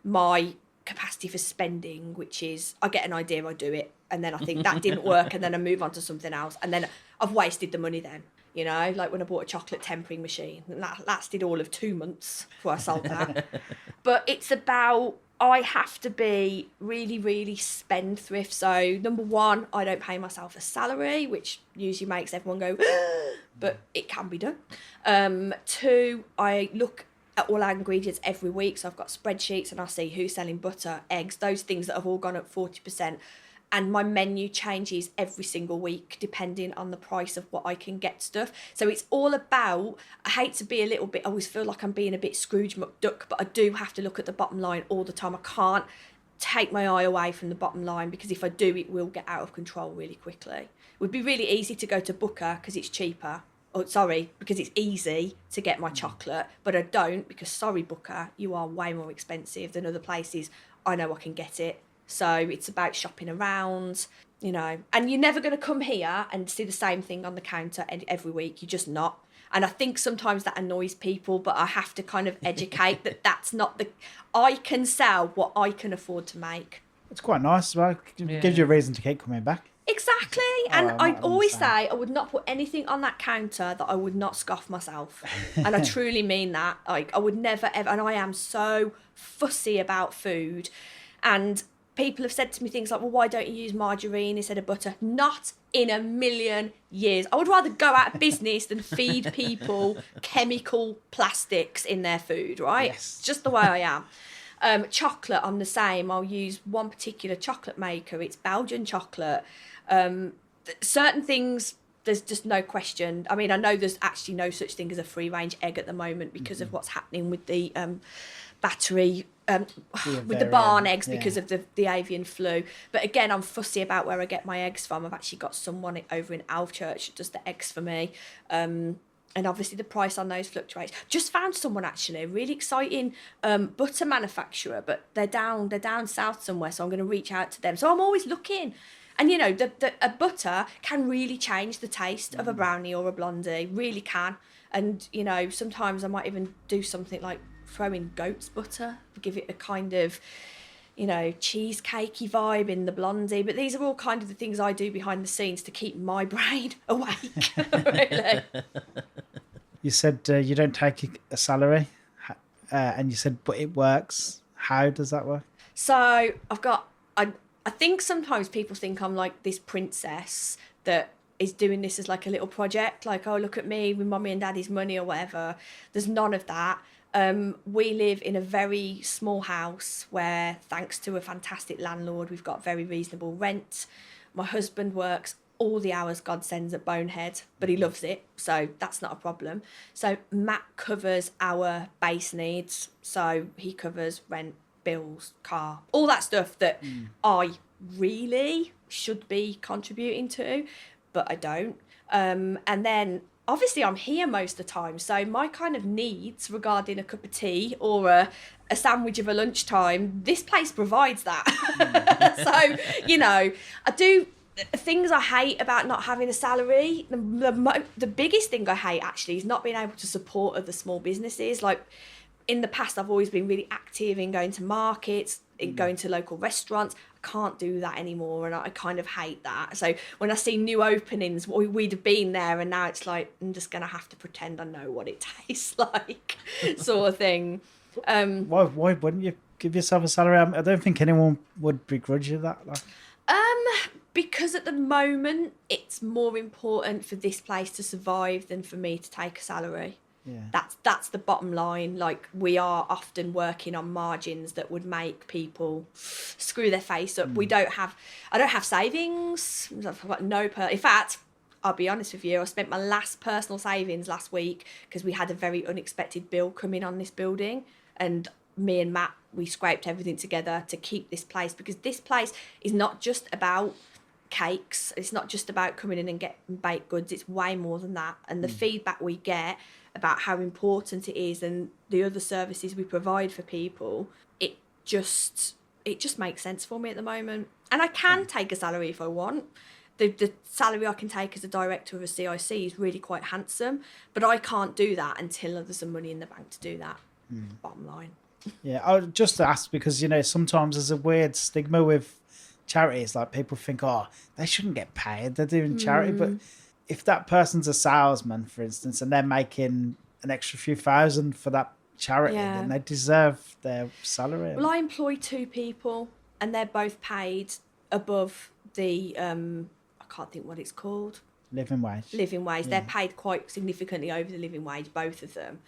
my capacity for spending, which is, I get an idea, I do it, and then I think that didn't work, and then I move on to something else, and then I've wasted the money then. You know, like when I bought a chocolate tempering machine, and that lasted all of 2 months before I sold that. But it's about, I have to be really, really spendthrift. So number one, I don't pay myself a salary, which usually makes everyone go, but it can be done. 2, I look at all our ingredients every week. So I've got spreadsheets, and I see who's selling butter, eggs, those things that have all gone up 40%. And my menu changes every single week depending on the price of what I can get stuff. So it's all about, I hate to be a little bit, I always feel like I'm being a bit Scrooge McDuck, but I do have to look at the bottom line all the time. I can't take my eye away from the bottom line, because if I do, it will get out of control really quickly. It would be really easy to go to Booker because it's cheaper. Because it's easy to get my chocolate, but I don't, because sorry, Booker, you are way more expensive than other places. I know I can get it. So it's about shopping around, you know, and you're never going to come here and see the same thing on the counter every week. You're just not. And I think sometimes that annoys people, but I have to kind of educate that that's not I can sell what I can afford to make. It's quite nice. Well, it gives you a reason to keep coming back. Exactly. And I always say I would not put anything on that counter that I would not scoff myself. And I truly mean that. Like, I would never, ever, and I am so fussy about food. And people have said to me things like, well, why don't you use margarine instead of butter? Not in a million years. I would rather go out of business than feed people chemical plastics in their food, right? Yes. Just the way I am. Chocolate, I'm the same. I'll use one particular chocolate maker. It's Belgian chocolate. Certain things there's just no question. I mean, I know there's actually no such thing as a free range egg at the moment because of what's happening with the battery, with the barn eggs because of the avian flu. But again, I'm fussy about where I get my eggs from. I've actually got someone over in Alvechurch that does the eggs for me. And obviously the price on those fluctuates. Just found someone actually, a really exciting butter manufacturer, but they're down south somewhere, so I'm going to reach out to them. So I'm always looking. And, you know, a butter can really change the taste of a brownie or a blondie, really can. And, you know, sometimes I might even do something like throw in goat's butter, give it a kind of, you know, cheesecakey vibe in the blondie. But these are all kind of the things I do behind the scenes to keep my brain awake, really. You said you don't take a salary, and you said, but it works. How does that work? So I think sometimes people think I'm like this princess that is doing this as like a little project, like, oh, look at me with mummy and daddy's money or whatever. There's none of that. We live in a very small house where, thanks to a fantastic landlord, we've got very reasonable rent. My husband works all the hours God sends at Bonehead, but he loves it, so that's not a problem. So Matt covers our base needs, so he covers rent, bills, car, all that stuff that I really should be contributing to, but I don't. And then obviously I'm here most of the time, so my kind of needs regarding a cup of tea or a sandwich of a lunchtime, this place provides that. So, you know, I do things I hate about not having a salary. The biggest thing I hate actually is not being able to support other small businesses. Like, in the past, I've always been really active in going to markets, in going to local restaurants. I can't do that anymore, and I kind of hate that. So when I see new openings, we'd have been there, and now it's like, I'm just going to have to pretend I know what it tastes like, sort of thing. Why wouldn't you give yourself a salary? I don't think anyone would begrudge you that. Like. Because at the moment, it's more important for this place to survive than for me to take a salary. Yeah. That's the bottom line. Like, we are often working on margins that would make people screw their face up. I don't have savings. I've got in fact, I'll be honest with you, I spent my last personal savings last week because we had a very unexpected bill come in on this building, and me and Matt, we scraped everything together to keep this place, because this place is not just about cakes. It's not just about coming in and getting baked goods. It's way more than that. And the feedback we get about how important it is and the other services we provide for people, it just makes sense for me at the moment. And I can take a salary if I want. The salary I can take as a director of a CIC is really quite handsome, but I can't do that until there's some money in the bank to do that. Bottom line. Yeah, I would just ask because, you know, sometimes there's a weird stigma with charities. Like, people think, oh, they shouldn't get paid, they're doing charity. But if that person's a salesman, for instance, and they're making an extra few thousand for that charity, then they deserve their salary. Well, I employ 2 people, and they're both paid above the I can't think what it's called. Living wage. Yeah. They're paid quite significantly over the living wage, both of them,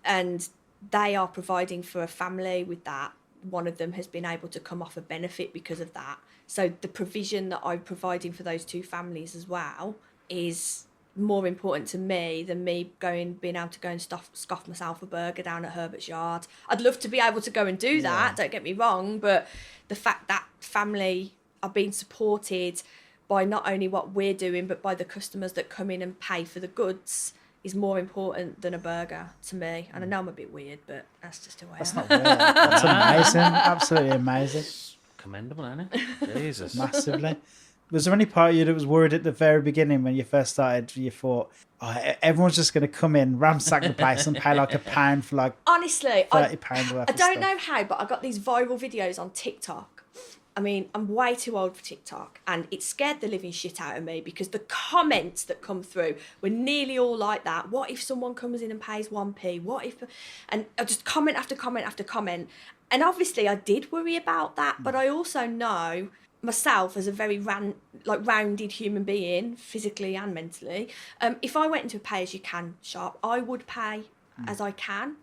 and they are providing for a family with that. One of them has been able to come off a benefit because of that. So the provision that I'm providing for those 2 families as well is more important to me than me being able to go and scoff myself a burger down at Herbert's Yard. I'd love to be able to go and do that, don't get me wrong, but the fact that family are being supported by not only what we're doing, but by the customers that come in and pay for the goods is more important than a burger to me. And I know I'm a bit weird, but that's just who I am. That's not weird. That's amazing. Absolutely amazing. Commendable, isn't it? Jesus. Massively. Was there any part of you that was worried at the very beginning when you first started? You thought, oh, everyone's just going to come in, ransack the place and pay like £1 for like honestly, £30 worth I of don't stuff. know how, but I got these viral videos on TikTok. I mean, I'm way too old for TikTok, and it scared the living shit out of me because the comments that come through were nearly all like that. What if someone comes in and pays 1p? What if... And just comment after comment after comment. And obviously I did worry about that, but I also know myself as a very rounded human being, physically and mentally. If I went into a pay-as-you-can shop, I would pay as I can.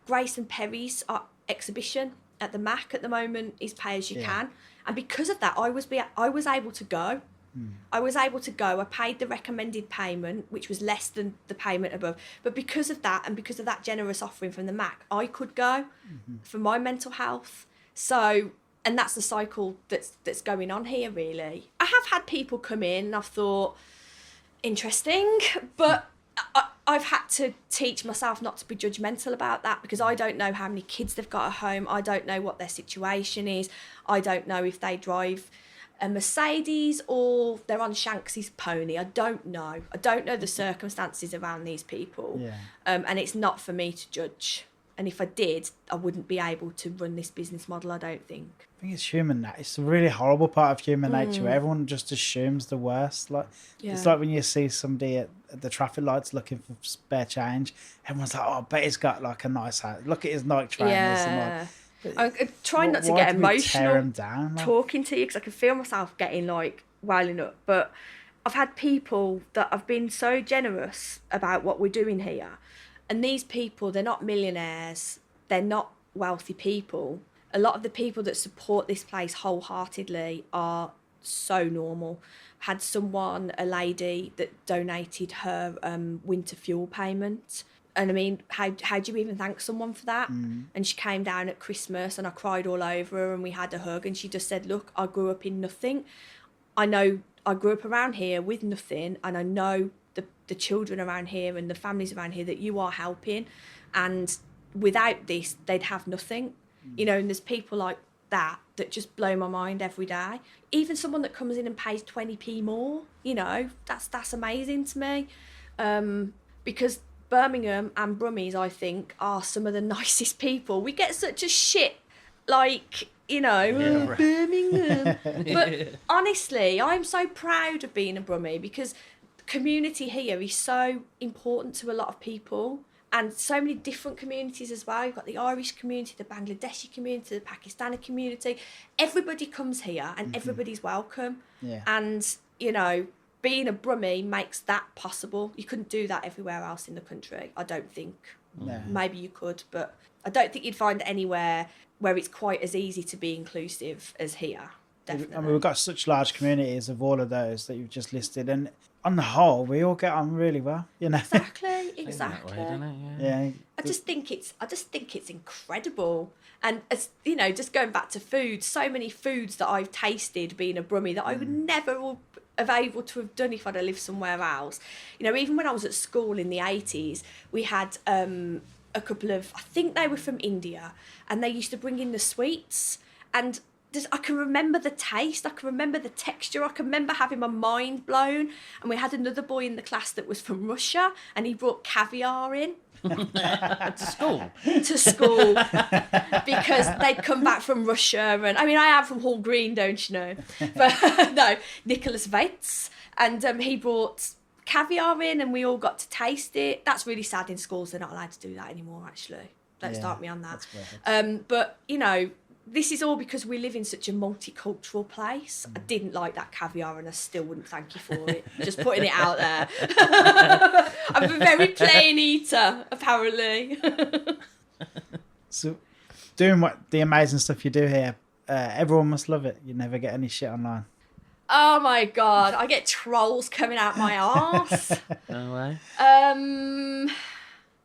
Grace and Perry's exhibition at the Mac at the moment is pay as you can, and because of that I was able to go I was able to go. I paid the recommended payment, which was less than the payment above. But because of that, and because of that generous offering from the MAC, I could go for my mental health. So, and that's the cycle that's going on here, really. I have had people come in and I've thought, interesting, but I've had to teach myself not to be judgmental about that, because I don't know how many kids they've got at home. I don't know what their situation is. I don't know if they drive a Mercedes or they're on Shanksy's pony. I don't know. I don't know the circumstances around these people. Yeah. And it's not for me to judge. And if I did, I wouldn't be able to run this business model, I don't think. I think it's human. It's a really horrible part of human nature where everyone just assumes the worst. Like it's like when you see somebody at the traffic lights looking for spare change. Everyone's like, "Oh, I bet he's got like a nice house. Look at his Nike trainers." Yeah. And I'm trying not to get emotional down, like? talking to you, because I can feel myself getting like welling up. But I've had people that have been so generous about what we're doing here. And these people, they're not millionaires. They're not wealthy people. A lot of the people that support this place wholeheartedly are so normal. Had someone, a lady, that donated her winter fuel payment. And I mean, how do you even thank someone for that? And she came down at Christmas and I cried all over her and we had a hug, and she just said, look, I grew up in nothing. I know I grew up around here with nothing, and I know the children around here and the families around here that you are helping, and without this they'd have nothing. You know, and there's people like that just blow my mind every day. Even someone that comes in and pays 20p more, you know, that's amazing to me. Because Birmingham and Brummies, I think, are some of the nicest people. We get such a shit, like, you know, Birmingham. But honestly, I'm so proud of being a Brummie, because community here is so important to a lot of people, and so many different communities as well. You've got the Irish community, the Bangladeshi community, the Pakistani community. Everybody comes here and everybody's welcome. Yeah. And, you know, being a Brummie makes that possible. You couldn't do that everywhere else in the country, I don't think. No. Maybe you could, but I don't think you'd find it anywhere where it's quite as easy to be inclusive as here. Definitely. I mean, we've got such large communities of all of those that you've just listed, and on the whole, we all get on really well, you know. Exactly. Yeah. I just think it's incredible, and as you know, just going back to food, so many foods that I've tasted being a Brummie that I would never have able to have done if I'd have lived somewhere else. You know, even when I was at school in the 80s, we had a couple of, I think they were from India, and they used to bring in the sweets, and I can remember the taste, I can remember the texture, I can remember having my mind blown. And we had another boy in the class that was from Russia, and he brought caviar in. To school? To school. Because they'd come back from Russia, and I mean, I am from Hall Green, don't you know? But no, Nicholas Vates, and he brought caviar in, and we all got to taste it. That's really sad in schools, they're not allowed to do that anymore, actually. Don't start me on that. But, you know, this is all because we live in such a multicultural place. I didn't like that caviar, and I still wouldn't thank you for it. Just putting it out there. I'm a very plain eater, apparently. So, doing the amazing stuff you do here, everyone must love it. You never get any shit online. Oh my God, I get trolls coming out my arse. No way.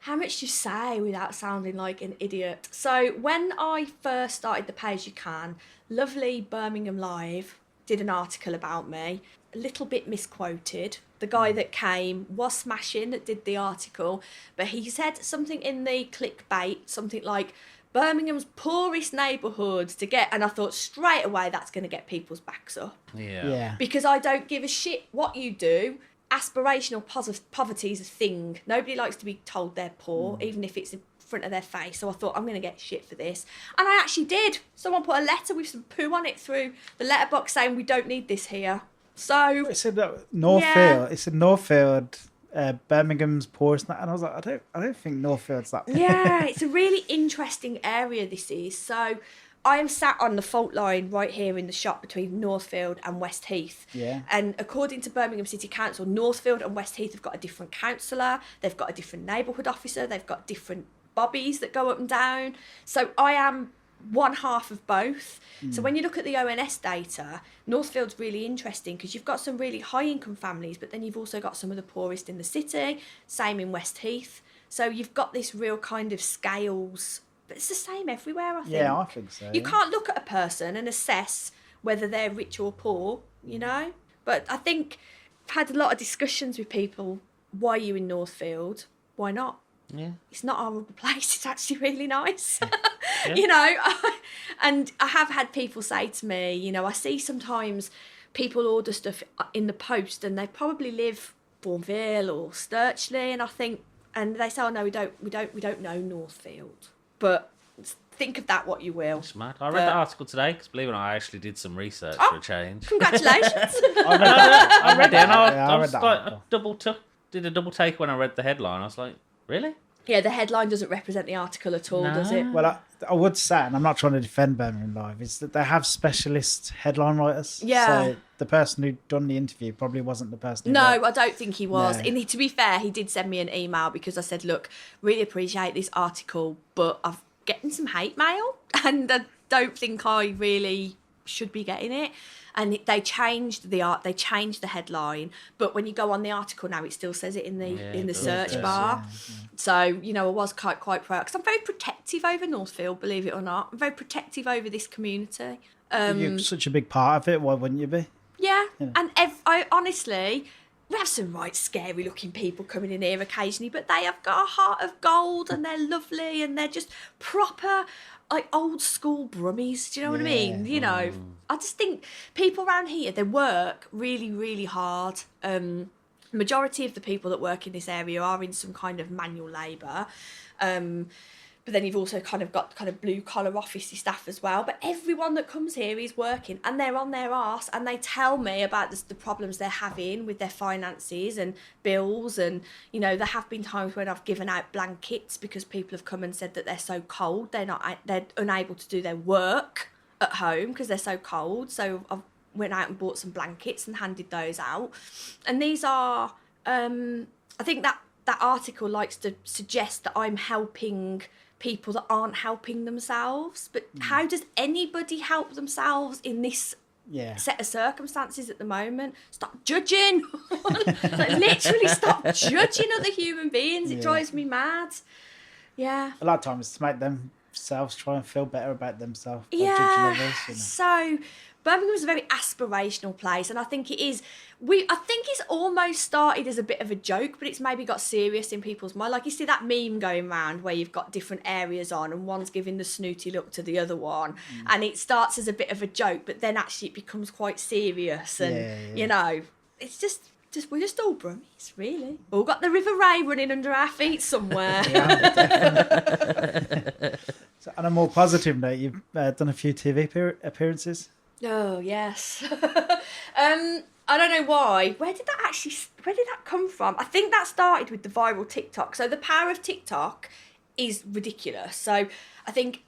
How much do you say without sounding like an idiot? So when I first started the Pay As You Can, lovely Birmingham Live did an article about me, a little bit misquoted. The guy that came was smashing that did the article, but he said something in the clickbait, something like, Birmingham's poorest neighbourhood to get, and I thought straight away that's going to get people's backs up. Yeah. Because I don't give a shit what you do. Aspirational poverty is a thing. Nobody likes to be told they're poor, even if it's in front of their face. So I thought, I'm going to get shit for this. And I actually did. Someone put a letter with some poo on it through the letterbox saying, we don't need this here. So... It said Northfield. It said Northfield... Birmingham's poorest, and I was like, I don't think Northfield's that big. Yeah, it's a really interesting area, this is. So I am sat on the fault line right here in the shop between Northfield and West Heath. Yeah. And according to Birmingham City Council, Northfield and West Heath have got a different councillor, they've got a different neighbourhood officer, they've got different bobbies that go up and down. So I am one half of both. So when you look at the ONS data, Northfield's really interesting because you've got some really high income families, but then you've also got some of the poorest in the city, same in West Heath. So you've got this real kind of scales, but it's the same everywhere, I think. Yeah, I think so. You can't look at a person and assess whether they're rich or poor, you know? But I think I've had a lot of discussions with people. Why are you in Northfield? Why not? Yeah. It's not a horrible place. It's actually really nice. Yeah. You know? And I have had people say to me, you know, I see sometimes people order stuff in the post and they probably live Bourneville or Sturchley, and I think, and they say, oh no, we don't know Northfield. But think of that what you will. It's mad. I read the article today because, believe it or not, I actually did some research for a change. Congratulations. I read it and I read was that like, article. did a double take when I read the headline. I was like, really? Yeah, the headline doesn't represent the article at all, does it? Well, I would say, and I'm not trying to defend Birmingham Live, is that they have specialist headline writers. Yeah. So the person who done the interview probably wasn't the person. No, wrote. I don't think he was. No. And to be fair, he did send me an email because I said, look, really appreciate this article, but I'm getting some hate mail and I don't think I really should be getting it. And they changed the headline, but when you go on the article now, it still says it in the search bar. Yeah. So, you know, I was quite proud because I'm very protective over Northfield, believe it or not. I'm very protective over this community. You're such a big part of it. Why wouldn't you be? Yeah, and I honestly, we have some right scary looking people coming in here occasionally, but they have got a heart of gold and they're lovely and they're just proper, like old school Brummies. Do you know what I mean? You know, I just think people around here, they work really, really hard. Majority of the people that work in this area are in some kind of manual labour. But then you've also kind of got kind of blue collar officey staff as well. But everyone that comes here is working and they're on their arse and they tell me about the problems they're having with their finances and bills. And, you know, there have been times when I've given out blankets because people have come and said that they're so cold. They're unable to do their work at home because they're so cold. So I've went out and bought some blankets and handed those out. And these are, I think that article likes to suggest that I'm helping people that aren't helping themselves. But how does anybody help themselves in this set of circumstances at the moment? Stop judging. Like, literally stop judging other human beings. It drives me mad. Yeah. A lot of times to make themselves try and feel better about themselves by Yeah. judging others. You know. So Birmingham is a very aspirational place, and I think it is. I think it's almost started as a bit of a joke, but it's maybe got serious in people's mind. Like you see that meme going around where you've got different areas on, and one's giving the snooty look to the other one, and it starts as a bit of a joke, but then actually it becomes quite serious, and you know, it's just we're just all Brummies, really. All got the River Ray running under our feet somewhere. So, on a more positive note, you've done a few TV appearances. Oh, yes. I don't know why. Where did that come from? I think that started with the viral TikTok. So the power of TikTok is ridiculous. So I think,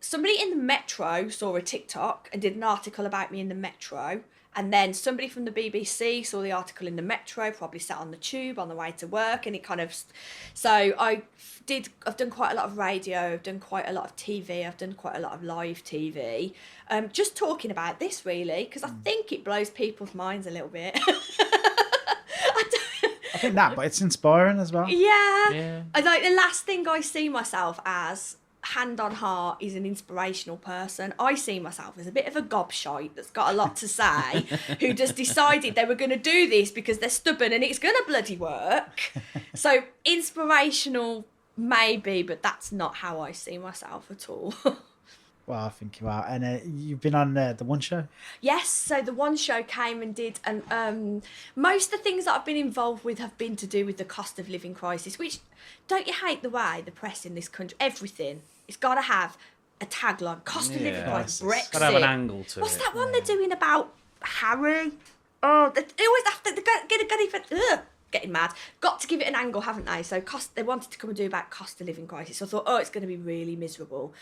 somebody in the Metro saw a TikTok and did an article about me in the Metro. And then somebody from the BBC saw the article in the Metro, probably sat on the tube on the way to work, and it kind of... So I've done quite a lot of radio, I've done quite a lot of TV, I've done quite a lot of live TV. Just talking about this, really, because I think it blows people's minds a little bit. I think that, but it's inspiring as well. Yeah. I like the last thing I see myself as, hand on heart, is an inspirational person. I see myself as a bit of a gobshite that's got a lot to say, who just decided they were going to do this because they're stubborn and it's going to bloody work. So inspirational, maybe, but that's not how I see myself at all. Well, I think you are. And you've been on The One Show? Yes, so The One Show came and did, and most of the things that I've been involved with have been to do with the cost of living crisis, which, don't you hate the way the press in this country, everything, it's got to have a tagline, cost of living crisis, Brexit. Got to have an angle to What's it. that one they're doing about Harry? Oh, they always have to getting mad. Got to give it an angle, haven't they? So they wanted to come and do about cost of living crisis. So I thought, it's going to be really miserable.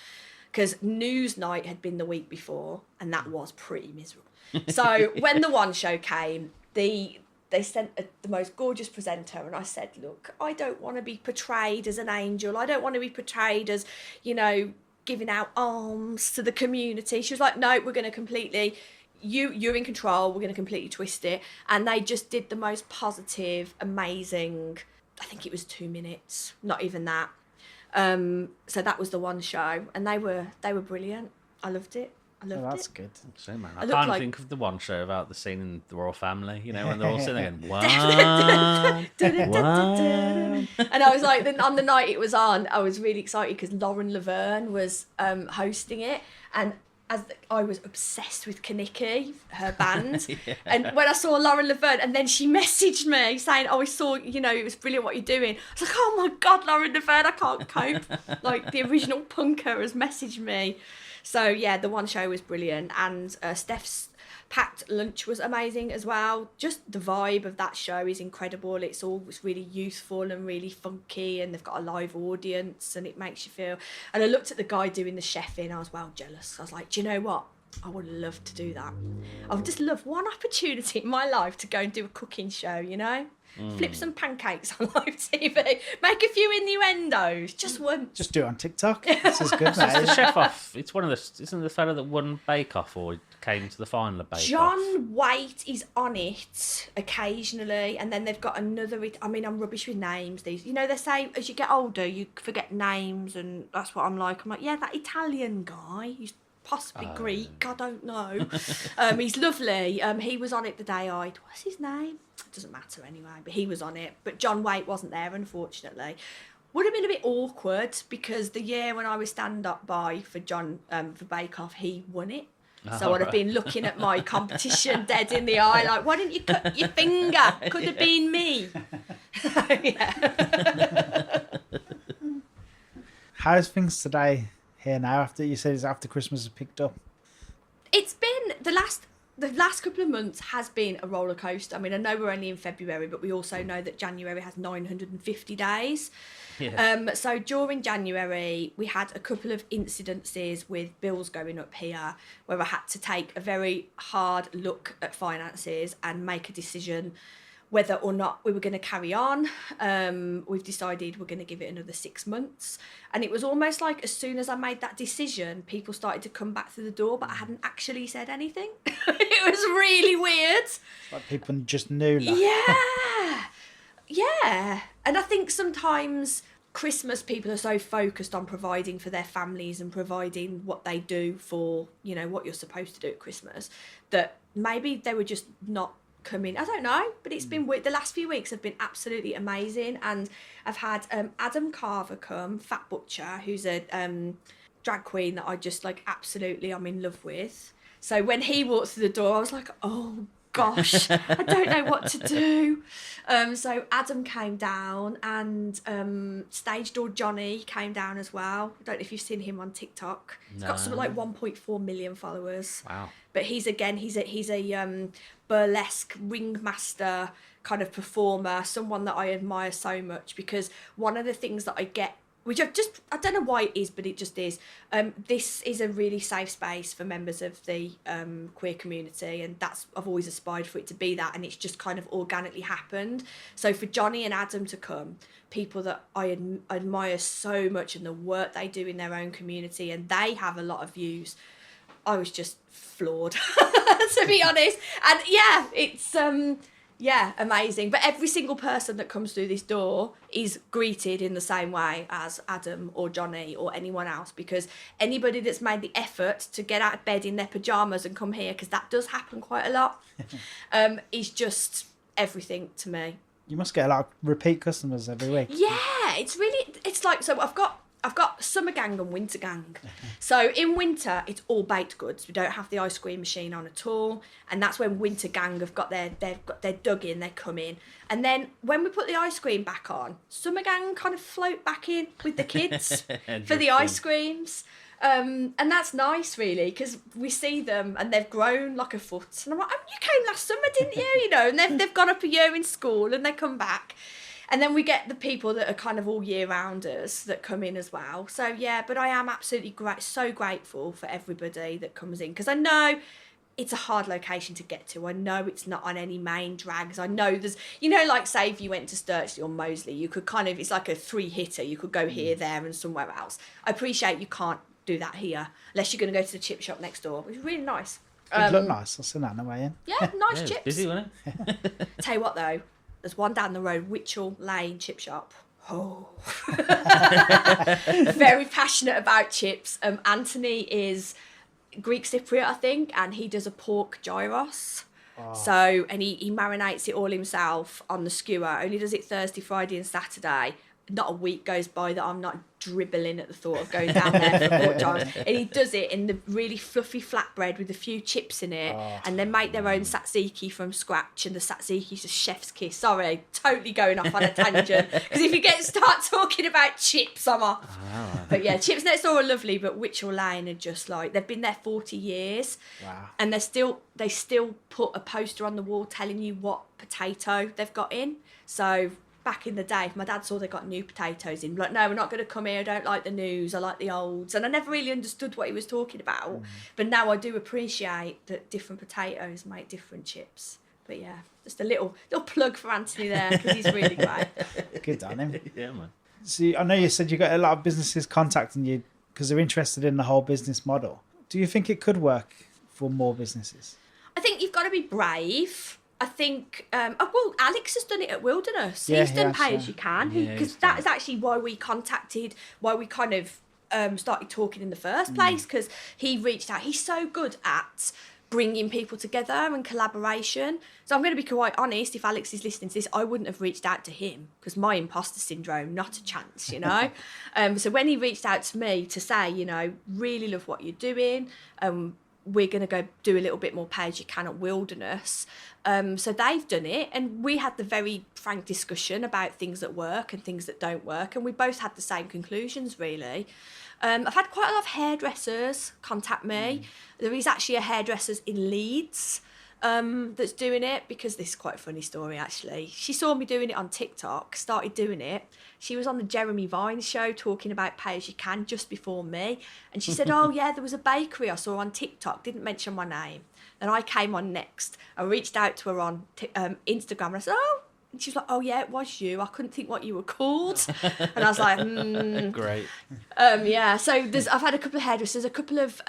Because Newsnight had been the week before, and that was pretty miserable. So when The One Show came, they sent the most gorgeous presenter, and I said, look, I don't want to be portrayed as an angel. I don't want to be portrayed as, you know, giving out alms to the community. She was like, no, we're going to completely, you're in control, we're going to completely twist it. And they just did the most positive, amazing, I think it was 2 minutes, not even that. So that was the one show, and they were brilliant. I loved it. That's good. So, man, I can't think of the one show about the scene in the royal family, you know, when they're all sitting there going, what? And I was like, then on the night it was on, I was really excited because Lauren Laverne was hosting it, and I was obsessed with Kaniki, her band. Yeah. And when I saw Lauren Laverne, and then she messaged me saying, oh, I saw, you know, it was brilliant what you're doing. I was like, oh my God, Lauren Laverne, I can't cope. Like, the original punker has messaged me. So, yeah, the one show was brilliant. And Steph's packed lunch was amazing as well. Just the vibe of that show is incredible. It's really youthful and really funky, and they've got a live audience, and it makes you feel... And I looked at the guy doing the chefing, I was well jealous. I was like, do you know what? I would love to do that. I would just love one opportunity in my life to go and do a cooking show, you know? Flip some pancakes on live TV, make a few innuendos, just once. Just do it on TikTok. This is good, It's the mate. chef off. It's one of the... Isn't the fella that won Bake Off or came to the final of Bake Off? John Waite is on it occasionally, and then they've got another... I mean, I'm rubbish with names. These, you know, they say as you get older, you forget names, and that's what I'm like. I'm like, yeah, that Italian guy, he's possibly Greek, I don't know. He's lovely. He was on it the day what's his name? It doesn't matter anyway, but he was on it. But John Waite wasn't there, unfortunately. Would have been a bit awkward because the year when I was stand-up by for for Bake Off, he won it. So I'd have been looking at my competition dead in the eye, like, why didn't you cut your finger? Could have been me. Yeah. How's things today here now? After you said it's after Christmas has picked up. It's been the last couple of months has been a roller coaster. I mean, I know we're only in February, but we also know that January has 950 days. Yeah. So during January, we had a couple of incidences with bills going up here where I had to take a very hard look at finances and make a decision whether or not we were going to carry on. We've decided we're going to give it another 6 months. And it was almost like as soon as I made that decision, people started to come back through the door, but I hadn't actually said anything. It was really weird. Like people just knew. Like. Yeah. Yeah. And I think sometimes Christmas people are so focused on providing for their families and providing what they do for, you know, what you're supposed to do at Christmas, that maybe they were just not coming. I don't know, but it's been weird. The last few weeks have been absolutely amazing, and I've had Adam Carver come, Fat Butcher, who's a drag queen that I just like absolutely I'm in love with. So when he walked through the door, I was like, oh gosh, I don't know what to do. So Adam came down, and Stage Door Johnny came down as well. I don't know if you've seen him on TikTok. He's got something like 1.4 million followers. Wow. But he's a burlesque ringmaster kind of performer, someone that I admire so much, because one of the things that I get, which I don't know why it is, but it just is, this is a really safe space for members of the queer community, and I've always aspired for it to be that, and it's just kind of organically happened. So for Johnny and Adam to come, people that I admire so much and the work they do in their own community, and they have a lot of views, I was just floored, to be honest. And yeah, it's amazing. But every single person that comes through this door is greeted in the same way as Adam or Johnny or anyone else, because anybody that's made the effort to get out of bed in their pajamas and come here, because that does happen quite a lot, is just everything to me. You must get a lot of repeat customers every week. Yeah, it's like, so I've got summer gang and winter gang. So in winter, it's all baked goods. We don't have the ice cream machine on at all. And that's when winter gang they've got their dug in, they come in. And then when we put the ice cream back on, summer gang kind of float back in with the kids for the ice creams. And that's nice, really, because we see them and they've grown like a foot. And I'm like, oh, you came last summer, didn't you? You know, and they've gone up a year in school and they come back. And then we get the people that are kind of all year rounders that come in as well. So yeah, but I am absolutely so grateful for everybody that comes in, because I know it's a hard location to get to. I know it's not on any main drags. I know there's, you know, like say if you went to Sturchley or Moseley, you could kind of, it's like a 3-hitter. You could go here, there and somewhere else. I appreciate you can't do that here, unless you're going to go to the chip shop next door, which is really nice. It looked nice. I've seen that on the way in. Yeah, nice Yeah, it's chips. busy, wasn't it? Tell you what though, there's one down the road, Witchell Lane chip shop. Oh, very passionate about chips. Anthony is Greek Cypriot, I think, and he does a pork gyros. So, and he marinates it all himself on the skewer. Only does it Thursday, Friday, and Saturday. Not a week goes by that I'm not dribbling at the thought of going down there for pork gyros. And he does it in the really fluffy flatbread with a few chips in it, and they make their own tzatziki from scratch. And the tzatziki is a chef's kiss. Sorry, totally going off on a tangent, because if you start talking about chips, I'm off. But yeah, chips next door are lovely, but Witchell Lane are just like, they've been there 40 years. Wow. And they still put a poster on the wall telling you what potato they've got in. So back in the day, if my dad saw they got new potatoes in, like, no, we're not going to come here, I don't like the news, I like the olds. And I never really understood what he was talking about. But now I do appreciate that different potatoes make different chips. But yeah, just a little plug for Anthony there, because he's really great. Good on him. Yeah, man. See, I know you said you got a lot of businesses contacting you because they're interested in the whole business model. Do you think it could work for more businesses? I think you've got to be brave. I think, Alex has done it at Wilderness. Yeah, He's done yes, Pay yeah. As You Can, Yeah, because he's that done is actually why we kind of started talking in the first place, because he reached out. He's so good at bringing people together and collaboration. So I'm going to be quite honest, if Alex is listening to this, I wouldn't have reached out to him, because my imposter syndrome, not a chance, you know. So when he reached out to me to say, you know, really love what you're doing, we're going to go do a little bit more Pay As You Can at Wilderness. So they've done it, and we had the very frank discussion about things that work and things that don't work, and we both had the same conclusions, really. I've had quite a lot of hairdressers contact me. There is actually a hairdresser in Leeds that's doing it, because this is quite a funny story, actually. She saw me doing it on TikTok, started doing it. She was on the Jeremy Vine show talking about Pay As You Can just before me. And she said, oh, yeah, there was a bakery I saw on TikTok, didn't mention my name. Then I came on next. I reached out to her on Instagram, and I said, oh. And she was like, oh, yeah, it was you. I couldn't think what you were called. And I was like, Great. Yeah, so I've had a couple of hairdressers, a couple of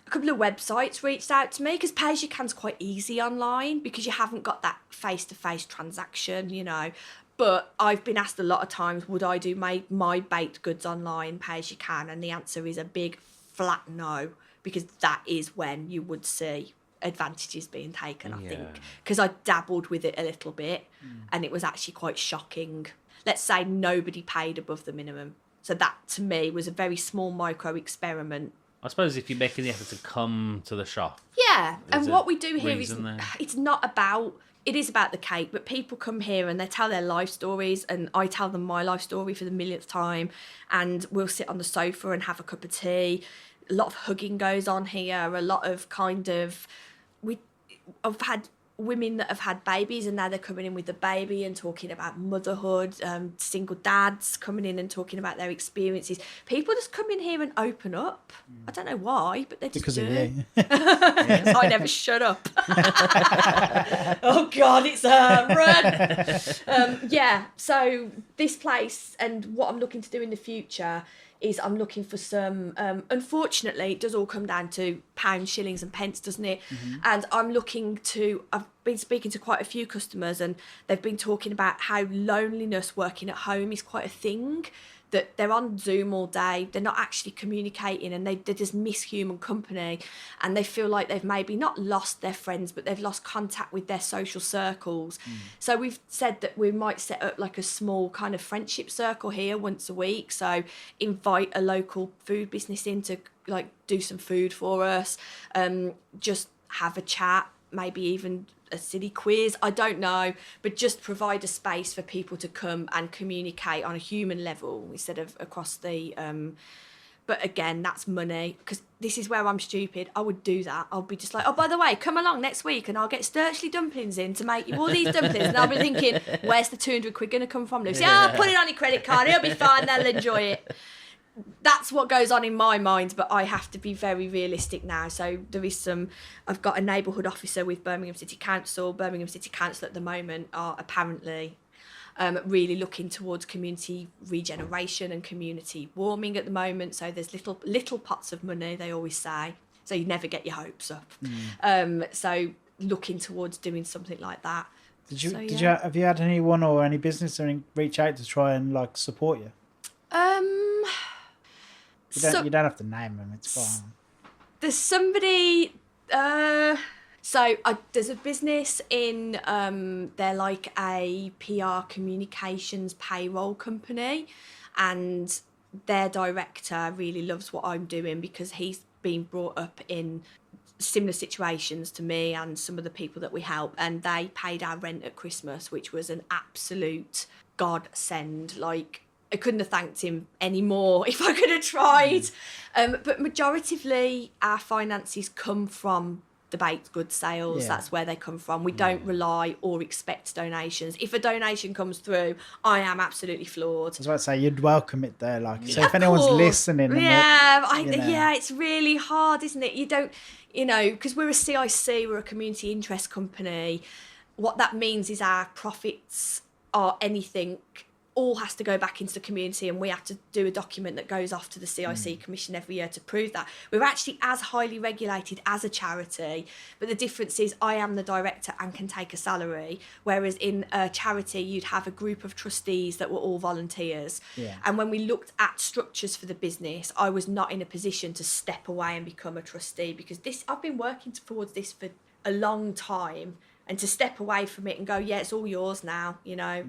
websites reached out to me, because Pay As You Can's quite easy online, because you haven't got that face-to-face transaction, you know. But I've been asked a lot of times, would I do my baked goods online, Pay As You Can? And the answer is a big flat no, because that is when you would see advantages being taken, I think. Because I dabbled with it a little bit, and it was actually quite shocking. Let's say nobody paid above the minimum. So that, to me, was a very small micro experiment. I suppose if you're making the effort to come to the shop. Yeah, and a what we do here is, reason there. it's not about, it is about the cake, but people come here and they tell their life stories, and I tell them my life story for the millionth time, and we'll sit on the sofa and have a cup of tea. A lot of hugging goes on here, a lot of I've had women that have had babies, and now they're coming in with the baby and talking about motherhood, single dads coming in and talking about their experiences. People just come in here and open up. I don't know why, but they just Because do. of you. I never shut up. Oh God, it's run. Yeah, so this place, and what I'm looking to do in the future is I'm looking for some, unfortunately, it does all come down to pounds, shillings and pence, doesn't it? And I've been speaking to quite a few customers, and they've been talking about how loneliness working at home is quite a thing, that they're on Zoom all day, they're not actually communicating, and they just miss human company, and they feel like they've maybe not lost their friends, but they've lost contact with their social circles. So we've said that we might set up like a small kind of friendship circle here once a week, so invite a local food business in to like do some food for us, just have a chat, maybe even a silly quiz, I don't know, but just provide a space for people to come and communicate on a human level instead of across the but again, that's money, because this is where I'm stupid. I would do that. I'll be just like, oh, by the way, come along next week and I'll get Sturchley dumplings in to make you all these dumplings. And I'll be thinking, where's the 200 quid going to come from, Lucy? Oh, put it on your credit card, it'll be fine, they'll enjoy it. That's what goes on in my mind, but I have to be very realistic now. So there is I've got a neighbourhood officer with Birmingham City Council. Birmingham City Council at the moment are apparently really looking towards community regeneration and community warming at the moment. So there's little pots of money, they always say, so you never get your hopes up. So looking towards doing something like that. Have you had anyone or any business reach out to try and like support you? You don't have to name them, it's fine. There's somebody. There's a business in. They're like a PR communications payroll company, and their director really loves what I'm doing because he's been brought up in similar situations to me and some of the people that we help, and they paid our rent at Christmas, which was an absolute godsend. Like, I couldn't have thanked him anymore if I could have tried. But majoritively, our finances come from the baked goods sales. That's where they come from. We don't rely or expect donations. If a donation comes through, I am absolutely floored. I was about to say, you'd welcome it there. Like, so if anyone's listening... It's really hard, isn't it? You don't, because we're a CIC, we're a community interest company. What that means is our profits are anything... all has to go back into the community, and we have to do a document that goes off to the CIC Commission every year to prove that. We're actually as highly regulated as a charity, but the difference is I am the director and can take a salary, whereas in a charity you'd have a group of trustees that were all volunteers. And when we looked at structures for the business, I was not in a position to step away and become a trustee, because I've been working towards this for a long time, and to step away from it and go, it's all yours now,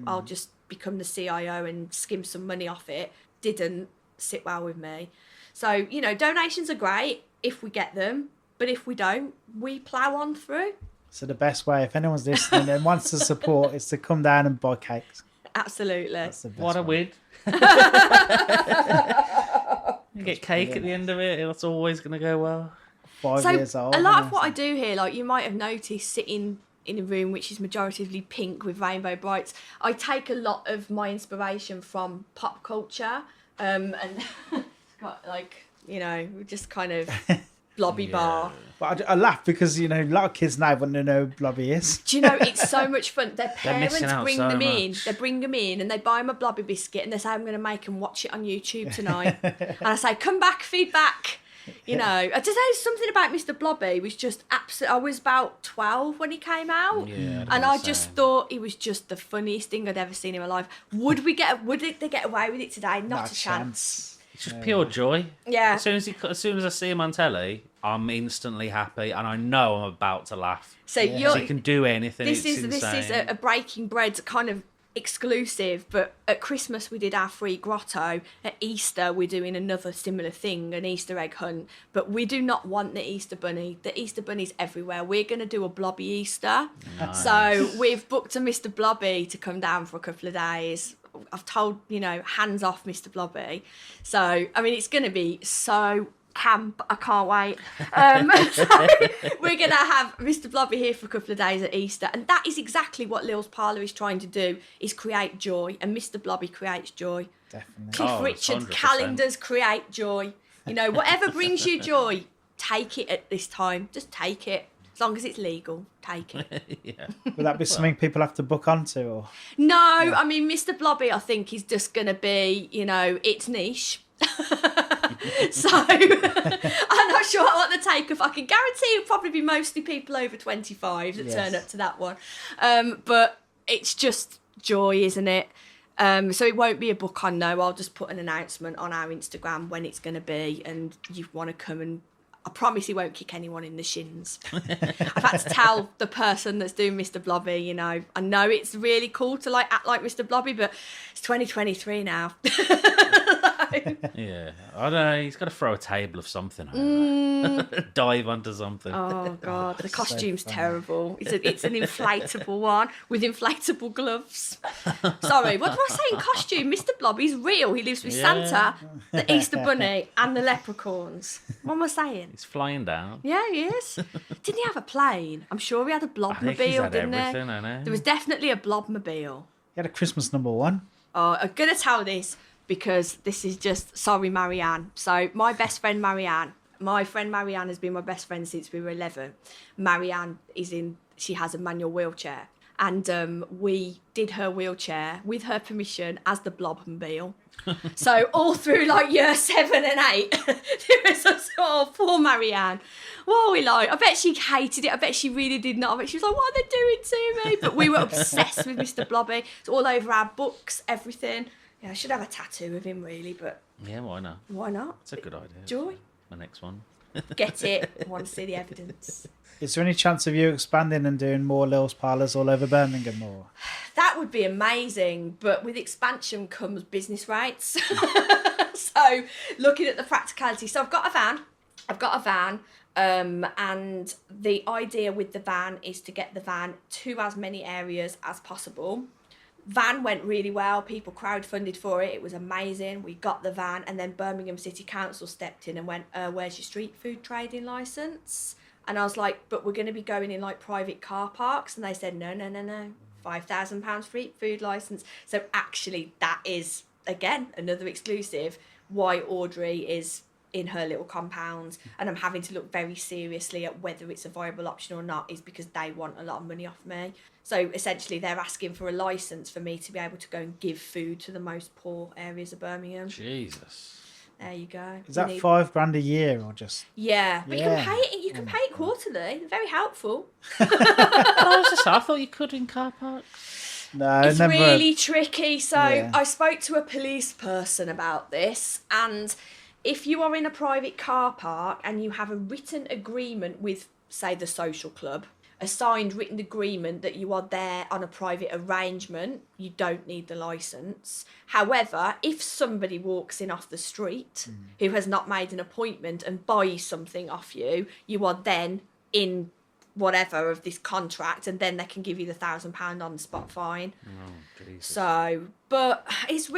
I'll just become the CIO and skim some money off it, didn't sit well with me. So, donations are great if we get them, but if we don't, we plough on through. So the best way, if anyone's listening and wants to support, is to come down and buy cakes. Absolutely. That's the best What a way. win. You get cake at the end of it, it's always going to go well. 5 years old. A lot of what I do here, like you might have noticed, sitting in a room which is majoritively pink with rainbow brights, I take a lot of my inspiration from pop culture, and got just kind of blobby bar. But I laugh because a lot of kids now want to know who blobby is. Do you know, it's so much fun. Their parents missing out bring so them much. in. They bring them in and they buy them a blobby biscuit and they say, I'm going to make them watch it on YouTube tonight. And I say, come back, feedback. I just know something about Mr. Blobby was just absolute. I was about 12 when he came out, and I just thought he was just the funniest thing I'd ever seen in my life. Would they get away with it today? Not a chance. It's just pure joy. Yeah. As soon as I see him on telly, I'm instantly happy, and I know I'm about to laugh. So he can do anything. This it's is insane. a Breaking Bread kind of exclusive, but at Christmas we did our free grotto. At Easter we're doing another similar thing, an Easter egg hunt, but we do not want the Easter bunny. The Easter bunny's everywhere. We're going to do a blobby Easter. Nice. So we've booked a Mr. Blobby to come down for a couple of days. I've told, hands off Mr. Blobby. So it's going to be so camp. I can't wait. So we're going to have Mr. Blobby here for a couple of days at Easter, and that is exactly what Lil's Parlour is trying to do, is create joy, and Mr. Blobby creates joy. Definitely. Cliff Richard 100%. calendars create joy. Whatever brings you joy, take it at this time. Just take it. As long as it's legal, take it. Yeah. Would that be something people have to book onto? Or? No, Mr. Blobby, I think, is just going to be, it's niche. So I'm not sure what the take-off. I can guarantee it'll probably be mostly people over 25 that turn up to that one. But it's just joy, isn't it? So it won't be a book on, no. I'll just put an announcement on our Instagram when it's going to be, and you want to come, and I promise he won't kick anyone in the shins. I've had to tell the person that's doing Mr. Blobby, I know it's really cool to act like Mr. Blobby, but it's 2023 now. Yeah, I don't know. He's got to throw a table of something. Dive onto something. Oh God, the costume's so funny. terrible. It's an inflatable one with inflatable gloves. Sorry, what did I say in costume? Mr. Blobby's real. He lives with Santa, the Easter Bunny, and the leprechauns. What am I saying? He's flying down. Yeah, he is. Didn't he have a plane? I'm sure he had a I think he's blobmobile, had didn't everything, there? I know. There was definitely a blobmobile. He had a Christmas #1. Oh, I'm going to tell this because this is just, sorry, Marianne. So my best friend, Marianne, has been my best friend since we were 11. Marianne she has a manual wheelchair. and we did her wheelchair with her permission as the Blobmobile. So all through like year 7 and 8, there was a sort of poor Marianne. What are we like? I bet she hated it. I bet she really did not. I bet she was like, what are they doing to me? But we were obsessed with Mr. Blobby. It's all over our books, everything. Yeah, I should have a tattoo of him really, but Yeah, why not? why not? It's a good idea. Joy. My next one. Get it. I want to see the evidence. Is there any chance of you expanding and doing more Lil's Parlours all over Birmingham? Or That would be amazing, but with expansion comes business rates. So looking at the practicality. So I've got a van. And the idea with the van is to get the van to as many areas as possible. Van went really well. People crowdfunded for it. It was amazing. We got the van, and then Birmingham City Council stepped in and went, where's your street food trading licence? And I was like, but we're going to be going in like private car parks. And they said, no. £5,000 street food licence. So actually that is, again, another exclusive why Audrey is in her little compound, and I'm having to look very seriously at whether it's a viable option or not, is because they want a lot of money off me. So essentially they're asking for a licence for me to be able to go and give food to the most poor areas of Birmingham. Jesus. There you go. is that £5,000 a year or just? Yeah, but Yeah. you can pay it quarterly. They're very helpful. I thought you could in car parks. No, It's never. really tricky. So Yeah. I spoke to a police person about this, and if you are in a private car park and you have a written agreement with, say, the social club, a signed written agreement that you are there on a private arrangement, you don't need the licence. However, if somebody walks in off the street who has not made an appointment and buys something off you, you are then in whatever of this contract, and then they can give you the £1,000 on the spot fine. Oh, Jesus. So, but it's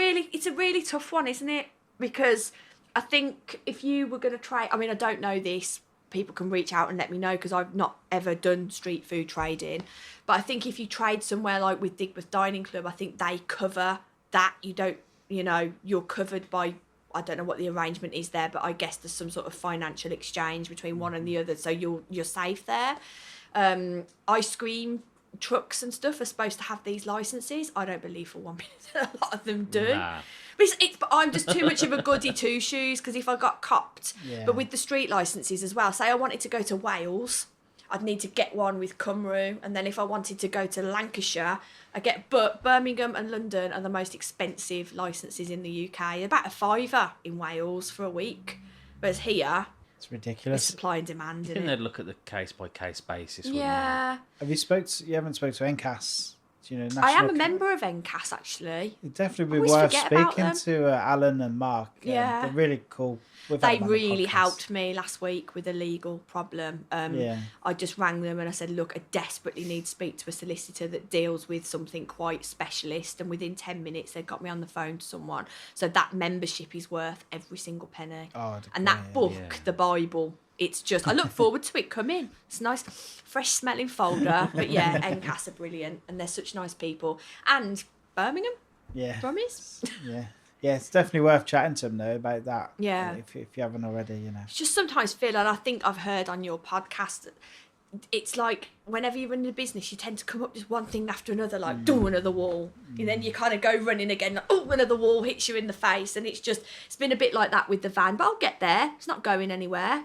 a really tough one, isn't it? Because I think if you were going to try, I mean, I don't know this, people can reach out and let me know, because I've not ever done street food trading. But I think if you trade somewhere like with Digbeth Dining Club, I think they cover that. You don't, you're covered by, I don't know what the arrangement is there, but I guess there's some sort of financial exchange between one and the other. So you're safe there. Ice cream trucks and stuff are supposed to have these licenses. I don't believe for 1 minute that a lot of them do. Nah. But I'm just too much of a goody two shoes, because if I got copped, Yeah. but with the street licenses as well, say I wanted to go to Wales, I'd need to get one with Cymru, and then if I wanted to go to Lancashire, but Birmingham and London are the most expensive licenses in the UK. They're about £5 in Wales for a week, whereas here It's it's ridiculous. supply and demand. I Isn't think it? they'd look at the case by case basis. Wouldn't Yeah, Have you you haven't spoke to NCAS? Do you know, I am a National- member of NCAS actually. It'd definitely be always worth forget about speaking them. to Alan and Mark. Yeah. They're really cool. We've had They them on the really podcast. helped me last week with a legal problem. Yeah. I just rang them and I said, look, I desperately need to speak to a solicitor that deals with something quite specialist. And within 10 minutes, they got me on the phone to someone. So that membership is worth every single penny. Oh, And that book, Yeah. the Bible, it's just, I look forward to it coming. It's a nice, fresh smelling folder. But yeah, NCAS are brilliant and they're such nice people. And Birmingham, Yeah. Brums. Yeah. Yeah, it's definitely worth chatting to them though about that. Yeah. If you haven't already, Just sometimes feel, and I think I've heard on your podcast, it's like whenever you run a business, you tend to come up just one thing after another, like, do another wall. And then you kind of go running again, like, oh, another wall hits you in the face. And it's been a bit like that with the van, but I'll get there. It's not going anywhere.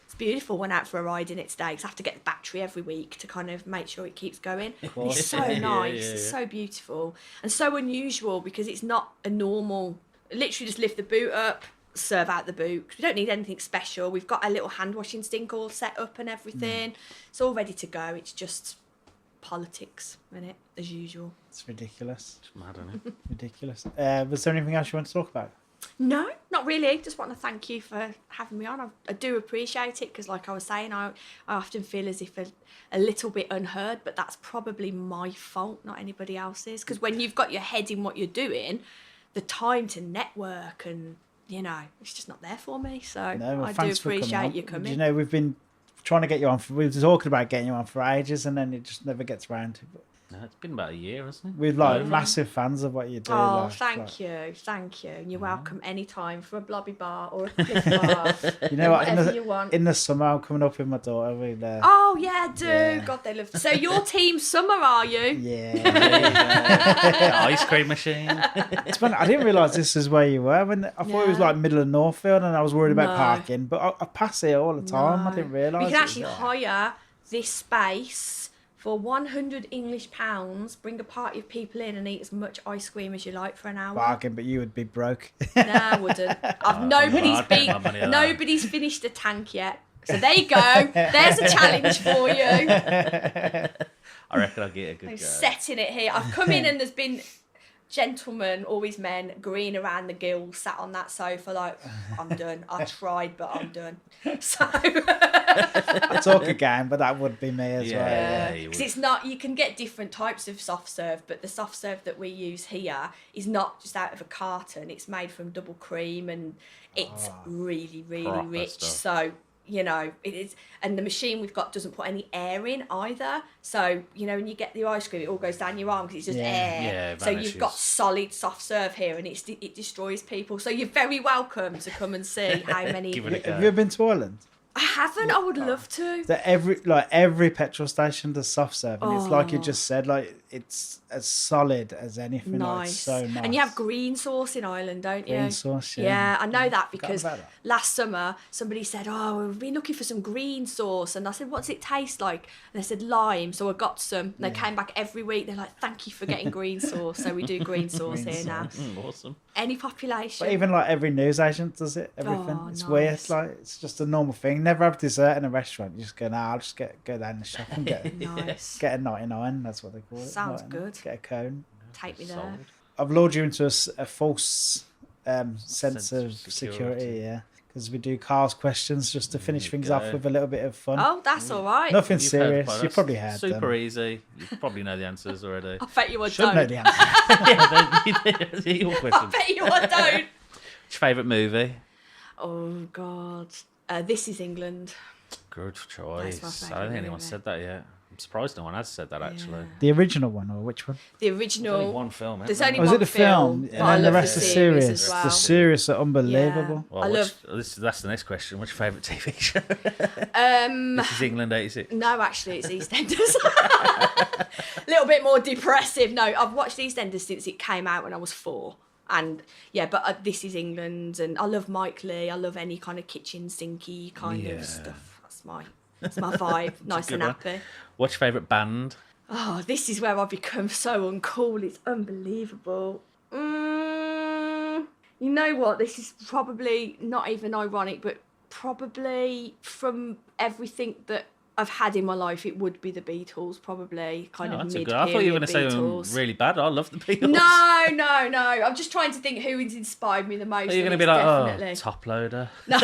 It's beautiful. Went out for a ride in it today, because I have to get the battery every week to kind of make sure it keeps going. course. It's so Yeah, nice. yeah. It's so beautiful and so unusual, because it's not a normal, literally just lift the boot up, serve out the boot. We don't need anything special. We've got a little hand washing sink all set up and everything. It's all ready to go. It's just politics, isn't it? As usual. It's ridiculous. It's mad, isn't it? Ridiculous. Was there anything else you want to talk about? No, not really. Just want to thank you for having me on. I do appreciate it, because like I was saying, I often feel as if a little bit unheard, but that's probably my fault, not anybody else's. Because when you've got your head in what you're doing, the time to network and, it's just not there for me. So No, well, I do thanks for coming appreciate on. you coming. You know, we've been trying to get you on. We were talking about getting you on for ages, and then it just never gets around to. But No, it's been about a year, hasn't it? We're like massive fans of what you do. Oh, like, thank you. And you're welcome anytime for a blobby bar or a cliff bar. You know what? Whatever you want. In the summer, I'm coming up with my daughter. Oh yeah, do. Yeah. God, they love. So you're team summer, are you? Yeah. Ice cream machine. It's funny, I didn't realise this is where you were. When I thought it was like middle of Northfield, and I was worried about No. parking. But I pass here all the time. I didn't realise. We can it actually was there. hire this space for £100 English. Bring a party of people in and eat as much ice cream as you like for an hour. Bargain, but you would be broke. No, I wouldn't. Nobody's I'd pay my money on that. Nobody's finished a tank yet. So there you go. There's a challenge for you. I reckon I'll get a good I'm go. setting it here. I've come in and there's been gentlemen, always men, green around the gills, sat on that sofa like, I'm done. I tried, but I'm done. So I talk again, but that would be me as well. Yeah. because it's not, you can get different types of soft serve, but the soft serve that we use here is not just out of a carton. It's made from double cream and it's really, really Proper rich. stuff. So, you know, it is, and the machine we've got doesn't put any air in either. So, you know, when you get the ice cream, it all goes down your arm because it's just air. Yeah, it so you've got vanishes. solid soft serve here, and it destroys people. So you're very welcome to come and see how many. Give it a go. Have you ever been to Ireland? I haven't. I would love to. That every petrol station does soft serve, and it's like you Oh. just said, like it's as solid as anything. Like, it's Nice. so nice. And you have green sauce in Ireland, don't you? Green sauce, yeah. Yeah, I know that because about that. last summer somebody said, "Oh, we've been looking for some green sauce," and I said, "What's it taste like?" And they said lime, so I got some. And they came back every week. They're like, "Thank you for getting green sauce." So we do green sauce Green here now. Awesome. Any population. But even like every news agent does it. Everything. Oh, it's nice. weird. Like it's just a normal thing. Never have dessert in a restaurant. You just go, I'll just go down the shop and get Nice. get a 99. That's what they call it. Sounds 99. good. Get a cone. Take me there. Solid. I've lured you into a false sense of of security. security. Yeah, because we do Carl's questions just to finish you things go. off with a little bit of fun. Oh, that's all right. Nothing You've heard serious. quite- You that's probably heard Super them. easy. You probably know the answers already. I bet you I Should know don't. the answer. Yeah, your I question. bet you I don't. What's your favourite movie? Oh God, This Is England. Good choice. That's my I don't favourite think anyone movie. said that yet. I'm surprised no one has said that actually. The original one or which one? The There's original. only one film. There's isn't only there? Was one it the film? but And I then the love rest the are series serious. as well. The series are unbelievable. Well, I that's the next question. What's your favourite TV show? Um, This is England '86. no, actually, it's EastEnders. A little bit more depressive. No, I've watched EastEnders since it came out when I was 4. And yeah, but This Is England, and I love Mike Lee. I love any kind of kitchen sinky kind Yeah. of stuff. That's my vibe. Nice good and one. happy. What's your favourite band? Oh, this is where I've become so uncool. It's unbelievable. You know what? This is probably not even ironic, but probably from everything that I've had in my life, it would be the Beatles. Probably kind Oh, of that's a mid. good. I thought you were going to say Beatles. really bad. I love the Beatles. No. I'm just trying to think who has inspired me the most. Are you and going to be it's like, definitely... top loader? No.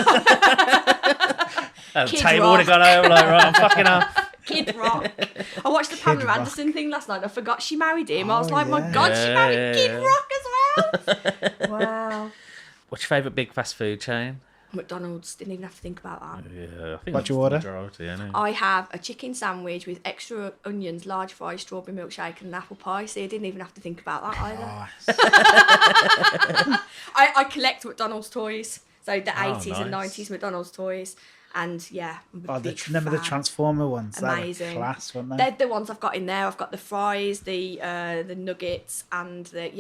The Kid table would have Rock. gone over like, right, I'm fucking off. Kid Rock. I watched the Pamela Rock. Anderson thing last night. I forgot she married him. I was Oh, like, my yeah. God, she married Kid Yeah. Rock as well. Wow. What's your favourite big fast food chain? McDonald's. Didn't even have to think about that. Yeah, I think What'd you that's the order? majority, innit? I have a chicken sandwich with extra onions, large fries, strawberry milkshake, and an apple pie. So I didn't even have to think about that either. I collect McDonald's toys. So the 80s and nice. 90s McDonald's toys. And yeah, I'm a big Remember the fan. Transformer ones? Amazing. They were class, weren't they? They're the ones I've got in there. I've got the fries, the nuggets, and the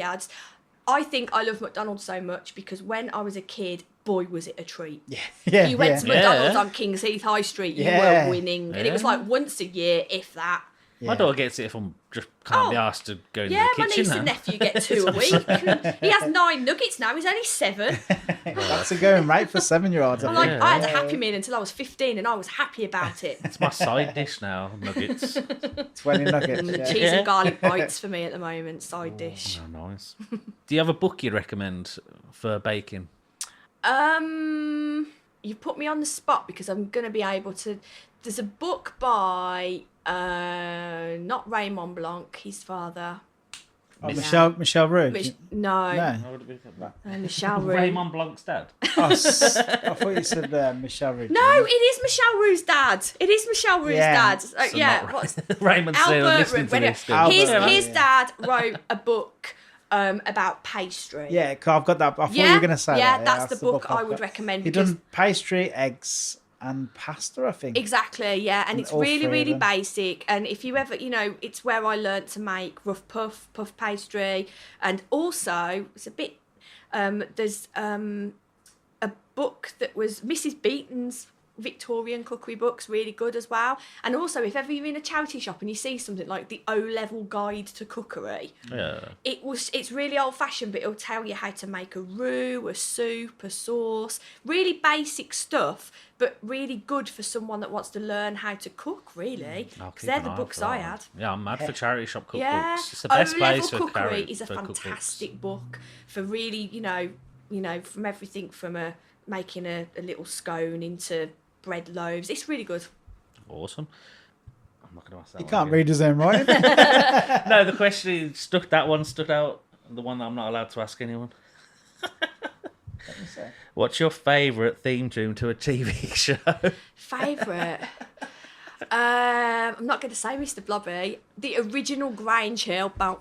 I think I love McDonald's so much because when I was a kid, boy, was it a treat. Yeah, You went to Yeah. McDonald's on King's Heath High Street, you Yeah. were winning. And it was Yeah. like once a year, if that. My daughter gets it if I'm just can't be Oh. asked to go into Yeah, the my kitchen niece now. and nephew get 2 a week. He has 9 nuggets now, he's only 7. That's a going rate for 7-year-olds. I'm like, I had a Happy Meal until I was 15 and I was happy about it. It's my side dish now, nuggets. 20 nuggets. The Yeah. cheese Yeah. and garlic bites for me at the moment, side dish. Oh, nice. Do you have a book you'd recommend for baking? You put me on the spot because I'm going to be able to... There's a book by, not Raymond Blanc, his father. Oh, Michelle Roux. No. Michelle Roux. Raymond Blanc's dad. I thought you said Michelle Roux. No, it is Michelle Roux's dad. It is Michelle Roux's dad. What's Raymond's still listening to this. His dad wrote a book about pastry. Yeah, I've got that. I thought you were going to say that. Yeah, that's the book I would recommend. He done pastry, eggs, and pasta, I think. Exactly, yeah, and it's really basic. And if you ever, it's where I learnt to make rough puff pastry, and also it's a bit. There's a book that was Mrs. Beaton's Victorian cookery books, really good as well. And also, if ever you're in a charity shop and you see something like the O-level guide to cookery, it's really old-fashioned, but it'll tell you how to make a roux, a soup, a sauce, really basic stuff, but really good for someone that wants to learn how to cook, really, because they're the books I had. Yeah, I'm mad for charity shop cookbooks. Yeah, It's the best place for cookery is a for fantastic book for really, from everything from making a little scone into bread loaves. It's really good. Awesome. I'm not going to ask that. He can't read his own writing. No, the question stood out. The one that I'm not allowed to ask anyone. What's your favourite theme tune to a TV show? Favourite? I'm not going to say Mr. Blobby. The original Grange Hill. Awesome.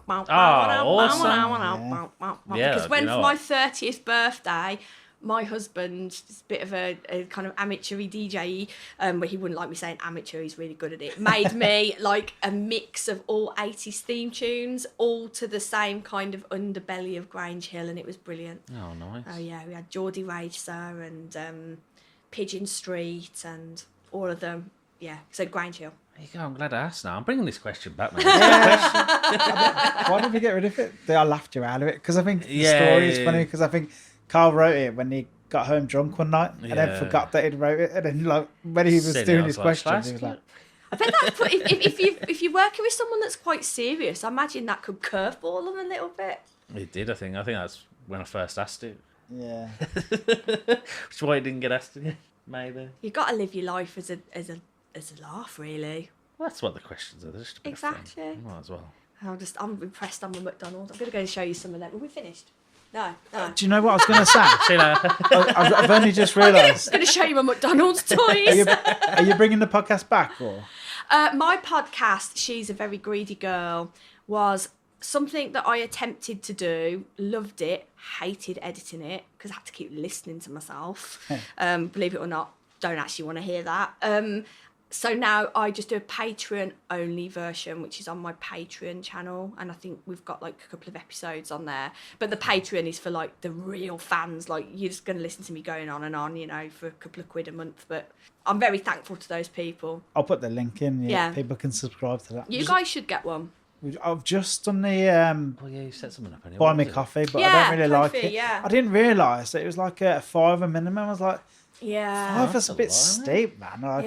Because when for my 30th birthday, my husband is a bit of a kind of amateur-y DJ, but he wouldn't like me saying amateur, he's really good at it, made me like a mix of all 80s theme tunes, all to the same kind of underbelly of Grange Hill, and it was brilliant. Oh, nice. Oh, yeah, we had Geordie Racer and Pigeon Street and all of them. Yeah, so Grange Hill. There you go, I'm glad I asked now. I'm bringing this question back, man. Why did we get rid of it? I laughed you out of it, because I think the story is funny, because I think Carl wrote it when he got home drunk one night and then forgot that he'd wrote it, and then like when he was doing his questions, he was like, I bet that's if you're working with someone that's quite serious, I imagine that could curveball them a little bit. It did, I think that's when I first asked it. yeah. Which is why it didn't get asked again, maybe. You got to live your life as a laugh, really. Well, that's what the questions are. They're just a bit of fun. Exactly. Might as well. I'm impressed on my McDonald's. I'm going to go and show you some of them. Are we finished? No. Do you know what I was going to say? See you later. I've only just realised. I'm going to show you my McDonald's toys. Are you bringing the podcast back, or? My podcast, She's a Very Greedy Girl, was something that I attempted to do, loved it, hated editing it, because I had to keep listening to myself. Believe it or not, don't actually want to hear that. So now I just do a Patreon-only version, which is on my Patreon channel, and I think we've got like a couple of episodes on there. But the Patreon is for like the real fans, like you're just going to listen to me going on and on, for a couple of quid a month. But I'm very thankful to those people. I'll put the link in. Yeah. People can subscribe to that. You guys should get one. I've just done the Oh yeah, you set something up anyway. buy me coffee, but I don't really like coffee, it. yeah. I didn't realise that it was like a $5 minimum. I was like, Yeah. that's a bit steep, man. I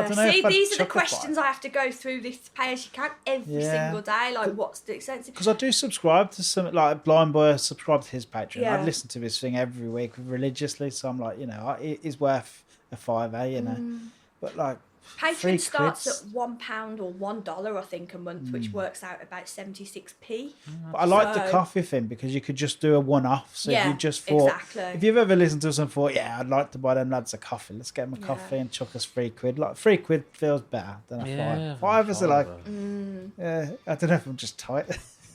don't know. See, if I'd these are the chuck a questions I have to go through this pay as you can every single day. Like, what's the extensive? Because I do subscribe to some, like Blind Boy, I subscribe to his Patreon. Yeah. I'd listen to his thing every week religiously, so I'm like, it is worth a $5, But like, Patreon starts at £1 or $1, I think, a month, which works out about 76p. But I like the coffee thing because you could just do a one-off. So if you just thought, if you've ever listened to us and thought, I'd like to buy them lads a coffee, let's get them a coffee and chuck us £3. Like £3 feels better than a five. $5 is like, I don't know if I'm just tight.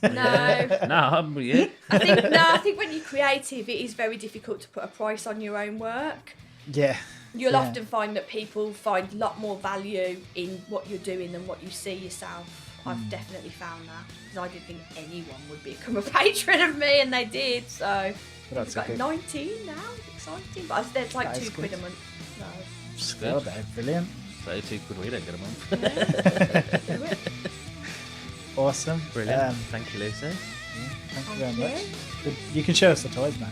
No, I'm with you. I think when you're creative, it is very difficult to put a price on your own work. Yeah. You'll often find that people find a lot more value in what you're doing than what you see yourself. I've definitely found that, because I didn't think anyone would become a patron of me, and they did. So That's I've got 19 now. It's exciting, but there's like £2 a month. So. Still, they're brilliant. £32 we don't get a month. Awesome. Brilliant. Thank you, Lucy. Thank you very much. You can show us the toys now.